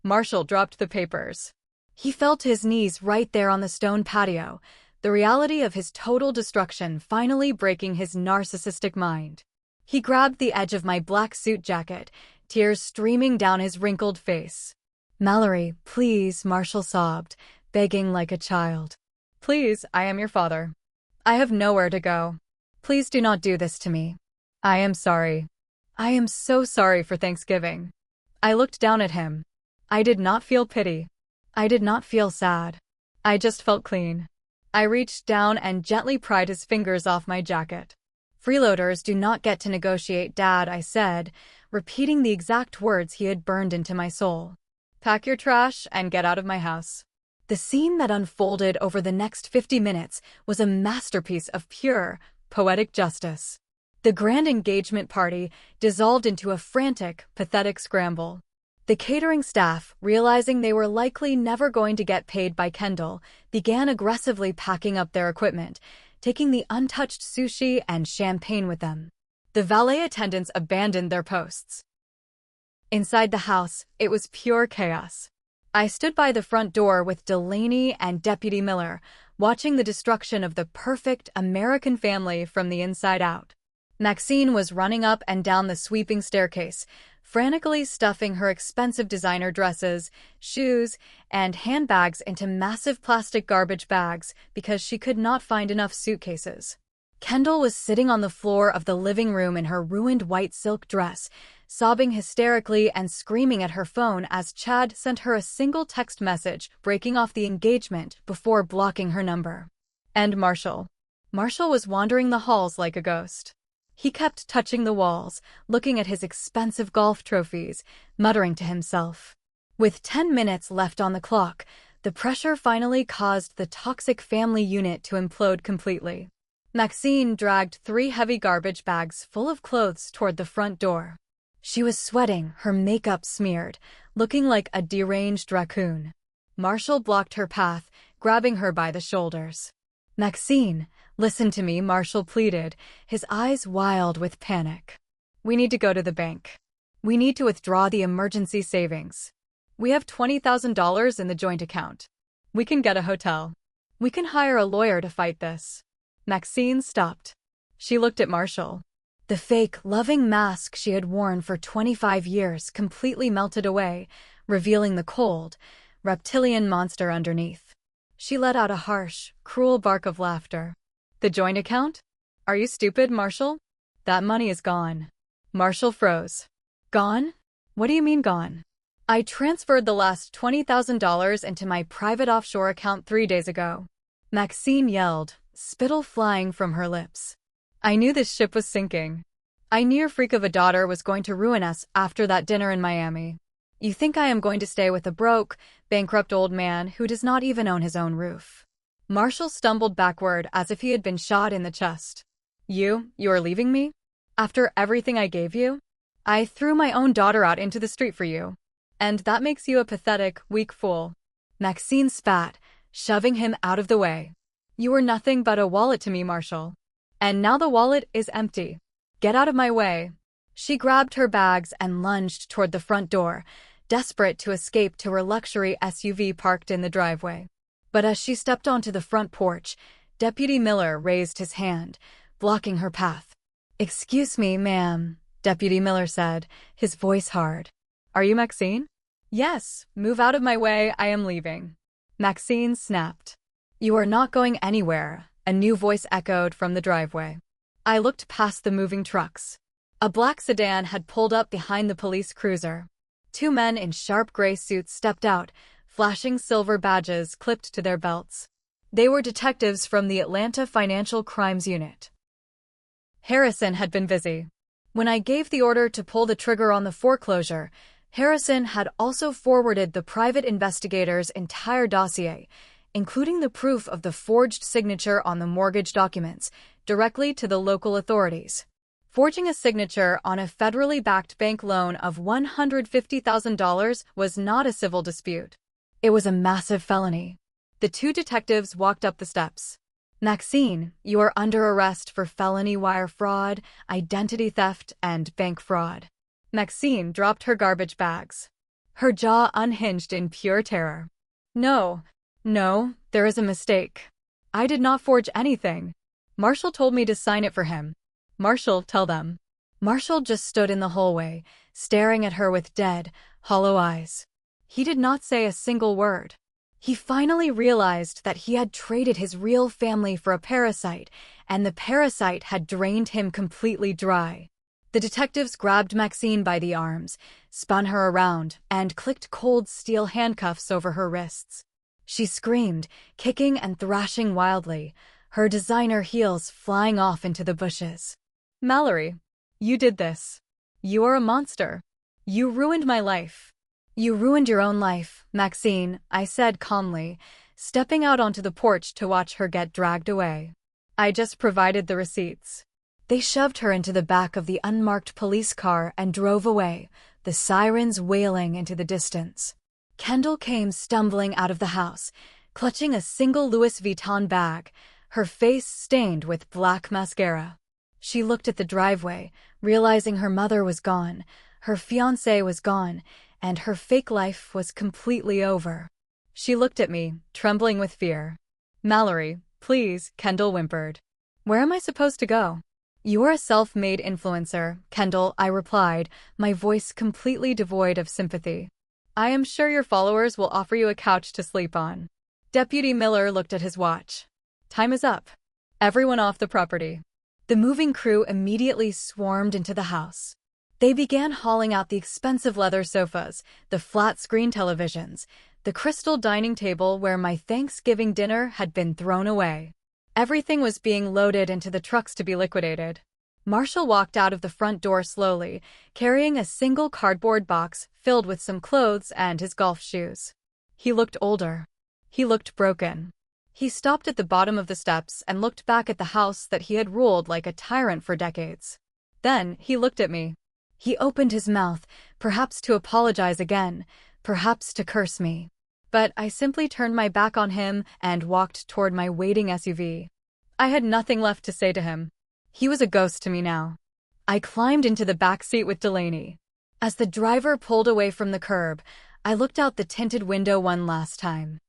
Marshall dropped the papers. He fell to his knees right there on the stone patio, the reality of his total destruction finally breaking his narcissistic mind. He grabbed the edge of my black suit jacket, tears streaming down his wrinkled face. Mallory, please, Marshall sobbed, begging like a child. Please, I am your father. I have nowhere to go. Please do not do this to me. I am sorry. I am so sorry for Thanksgiving. I looked down at him. I did not feel pity. I did not feel sad. I just felt clean. I reached down and gently pried his fingers off my jacket. Freeloaders do not get to negotiate, Dad, I said, repeating the exact words he had burned into my soul. Pack your trash and get out of my house. The scene that unfolded over the next 50 minutes was a masterpiece of pure, poetic justice. The grand engagement party dissolved into a frantic, pathetic scramble. The catering staff, realizing they were likely never going to get paid by Kendall, began aggressively packing up their equipment, taking the untouched sushi and champagne with them. The valet attendants abandoned their posts. Inside the house, it was pure chaos. I stood by the front door with Delaney and Deputy Miller, watching the destruction of the perfect American family from the inside out. Maxine was running up and down the sweeping staircase, frantically stuffing her expensive designer dresses, shoes, and handbags into massive plastic garbage bags because she could not find enough suitcases. Kendall was sitting on the floor of the living room in her ruined white silk dress, sobbing hysterically and screaming at her phone as Chad sent her a single text message breaking off the engagement before blocking her number. And Marshall. Marshall was wandering the halls like a ghost. He kept touching the walls, looking at his expensive golf trophies, muttering to himself. With 10 minutes left on the clock, the pressure finally caused the toxic family unit to implode completely. Maxine dragged 3 heavy garbage bags full of clothes toward the front door. She was sweating, her makeup smeared, looking like a deranged raccoon. Marshall blocked her path, grabbing her by the shoulders. "Maxine, listen to me," Marshall pleaded, his eyes wild with panic. "We need to go to the bank. We need to withdraw the emergency savings. We have $20,000 in the joint account. We can get a hotel. We can hire a lawyer to fight this." Maxine stopped. She looked at Marshall. The fake, loving mask she had worn for 25 years completely melted away, revealing the cold, reptilian monster underneath. She let out a harsh, cruel bark of laughter. "The joint account? Are you stupid, Marshall? That money is gone." Marshall froze. "Gone? What do you mean gone?" "I transferred the last $20,000 into my private offshore account 3 days ago." Maxine yelled, spittle flying from her lips. "I knew this ship was sinking. I knew your freak of a daughter was going to ruin us after that dinner in Miami. You think I am going to stay with a broke, bankrupt old man who does not even own his own roof?" Marshall stumbled backward as if he had been shot in the chest. You are leaving me? After everything I gave you? I threw my own daughter out into the street for you. And that makes you a pathetic, weak fool." Maxine spat, shoving him out of the way. "You were nothing but a wallet to me, Marshall. And now the wallet is empty. Get out of my way." She grabbed her bags and lunged toward the front door, desperate to escape to her luxury SUV parked in the driveway. But as she stepped onto the front porch, Deputy Miller raised his hand, blocking her path. "Excuse me, ma'am," Deputy Miller said, his voice hard. "Are you Maxine?" "Yes, move out of my way, I am leaving." Maxine snapped. "You are not going anywhere," a new voice echoed from the driveway. I looked past the moving trucks. A black sedan had pulled up behind the police cruiser. 2 men in sharp gray suits stepped out, flashing silver badges clipped to their belts. They were detectives from the Atlanta Financial Crimes Unit. Harrison had been busy. When I gave the order to pull the trigger on the foreclosure, Harrison had also forwarded the private investigator's entire dossier, including the proof of the forged signature on the mortgage documents, directly to the local authorities. Forging a signature on a federally backed bank loan of $150,000 was not a civil dispute. It was a massive felony. The 2 detectives walked up the steps. "Maxine, you are under arrest for felony wire fraud, identity theft, and bank fraud." Maxine dropped her garbage bags. Her jaw unhinged in pure terror. No, there is a mistake. I did not forge anything. Marshall told me to sign it for him." "Marshall, tell them." Marshall just stood in the hallway, staring at her with dead, hollow eyes. He did not say a single word. He finally realized that he had traded his real family for a parasite, and the parasite had drained him completely dry. The detectives grabbed Maxine by the arms, spun her around, and clicked cold steel handcuffs over her wrists. She screamed, kicking and thrashing wildly, her designer heels flying off into the bushes. "Mallory, you did this. You are a monster. You ruined my life." "You ruined your own life, Maxine," I said calmly, stepping out onto the porch to watch her get dragged away. "I just provided the receipts." They shoved her into the back of the unmarked police car and drove away, the sirens wailing into the distance. Kendall came stumbling out of the house, clutching a single Louis Vuitton bag, her face stained with black mascara. She looked at the driveway, realizing her mother was gone, her fiancé was gone, and her fake life was completely over. She looked at me, trembling with fear. "Mallory, please," Kendall whimpered. "Where am I supposed to go?" "You're a self-made influencer, Kendall," I replied, my voice completely devoid of sympathy. "I am sure your followers will offer you a couch to sleep on." Deputy Miller looked at his watch. "Time is up. Everyone off the property." The moving crew immediately swarmed into the house. They began hauling out the expensive leather sofas, the flat-screen televisions, the crystal dining table where my Thanksgiving dinner had been thrown away. Everything was being loaded into the trucks to be liquidated. Marshall walked out of the front door slowly, carrying a single cardboard box filled with some clothes and his golf shoes. He looked older. He looked broken. He stopped at the bottom of the steps and looked back at the house that he had ruled like a tyrant for decades. Then he looked at me. He opened his mouth, perhaps to apologize again, perhaps to curse me. But I simply turned my back on him and walked toward my waiting SUV. I had nothing left to say to him. He was a ghost to me now. I climbed into the back seat with Delaney. As the driver pulled away from the curb, I looked out the tinted window one last time.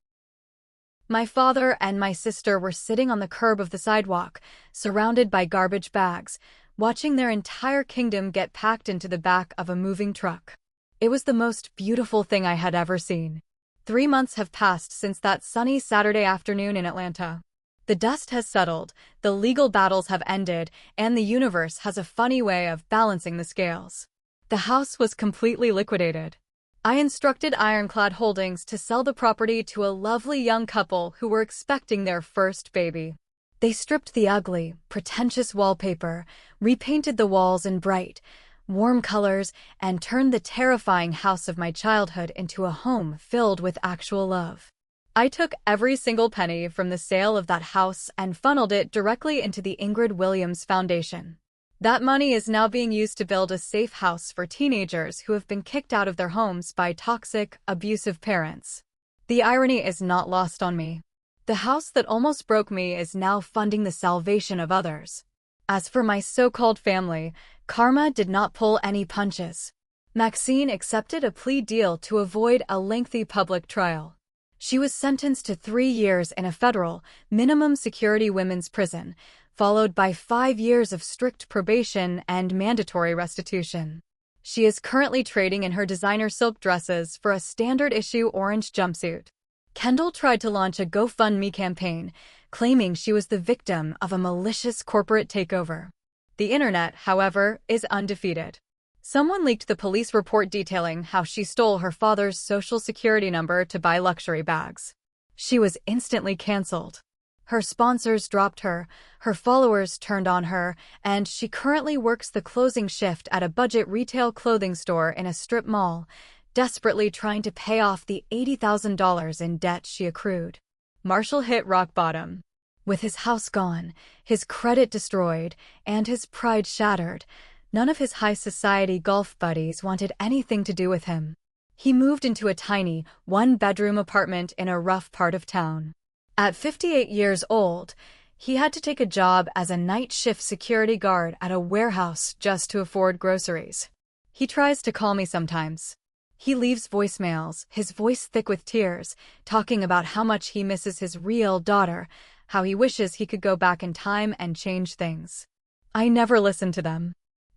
My father and my sister were sitting on the curb of the sidewalk, surrounded by garbage bags, watching their entire kingdom get packed into the back of a moving truck. It was the most beautiful thing I had ever seen. 3 months have passed since that sunny Saturday afternoon in Atlanta. The dust has settled, the legal battles have ended, and the universe has a funny way of balancing the scales. The house was completely liquidated. I instructed Ironclad Holdings to sell the property to a lovely young couple who were expecting their first baby. They stripped the ugly, pretentious wallpaper, repainted the walls in bright, warm colors, and turned the terrifying house of my childhood into a home filled with actual love. I took every single penny from the sale of that house and funneled it directly into the Ingrid Williams Foundation. That money is now being used to build a safe house for teenagers who have been kicked out of their homes by toxic, abusive parents. The irony is not lost on me. The house that almost broke me is now funding the salvation of others. As for my so-called family, karma did not pull any punches. Maxine accepted a plea deal to avoid a lengthy public trial. She was sentenced to 3 years in a federal, minimum security women's prison, followed by 5 years of strict probation and mandatory restitution. She is currently trading in her designer silk dresses for a standard-issue orange jumpsuit. Kendall tried to launch a GoFundMe campaign, claiming she was the victim of a malicious corporate takeover. The internet, however, is undefeated. Someone leaked the police report detailing how she stole her father's social security number to buy luxury bags. She was instantly canceled. Her sponsors dropped her, her followers turned on her, and she currently works the closing shift at a budget retail clothing store in a strip mall, desperately trying to pay off the $80,000 in debt she accrued. Marshall hit rock bottom. With his house gone, his credit destroyed, and his pride shattered, none of his high society golf buddies wanted anything to do with him. He moved into a tiny, one-bedroom apartment in a rough part of town. At 58 years old, he had to take a job as a night shift security guard at a warehouse just to afford groceries. He tries to call me sometimes. He leaves voicemails, his voice thick with tears, talking about how much he misses his real daughter, how he wishes he could go back in time and change things. I never listen to them.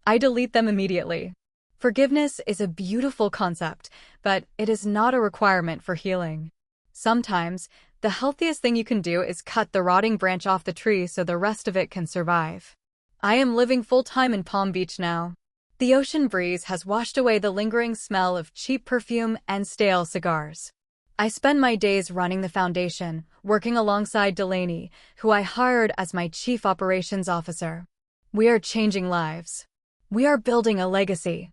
I delete them immediately. Forgiveness is a beautiful concept, but it is not a requirement for healing. Sometimes, the healthiest thing you can do is cut the rotting branch off the tree so the rest of it can survive. I am living full-time in Palm Beach now. The ocean breeze has washed away the lingering smell of cheap perfume and stale cigars. I spend my days running the foundation, working alongside Delaney, who I hired as my chief operations officer. We are changing lives. We are building a legacy.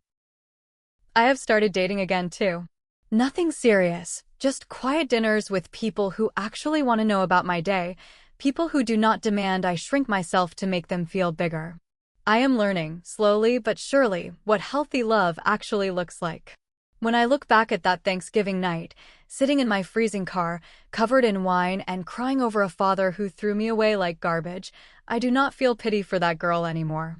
I have started dating again too. Nothing serious, just quiet dinners with people who actually want to know about my day, people who do not demand I shrink myself to make them feel bigger. I am learning, slowly but surely, what healthy love actually looks like. When I look back at that Thanksgiving night, sitting in my freezing car, covered in wine and crying over a father who threw me away like garbage, I do not feel pity for that girl anymore.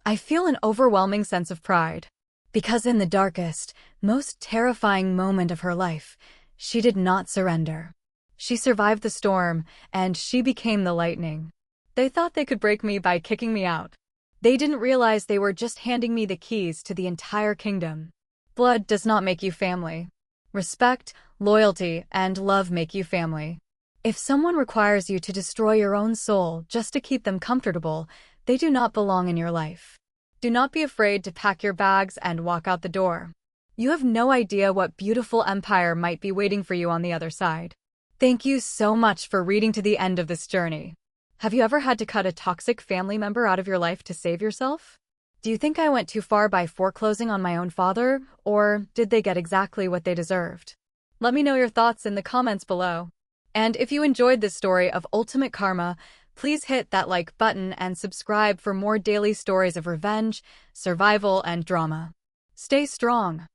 I feel an overwhelming sense of pride. Because in the darkest, most terrifying moment of her life, she did not surrender. She survived the storm, and she became the lightning. They thought they could break me by kicking me out. They didn't realize they were just handing me the keys to the entire kingdom. Blood does not make you family. Respect, loyalty, and love make you family. If someone requires you to destroy your own soul just to keep them comfortable, they do not belong in your life. Do not be afraid to pack your bags and walk out the door. You have no idea what beautiful empire might be waiting for you on the other side. Thank you so much for reading to the end of this journey. Have you ever had to cut a toxic family member out of your life to save yourself? Do you think I went too far by foreclosing on my own father, or did they get exactly what they deserved? Let me know your thoughts in the comments below. And if you enjoyed this story of ultimate karma, please hit that like button and subscribe for more daily stories of revenge, survival, and drama. Stay strong.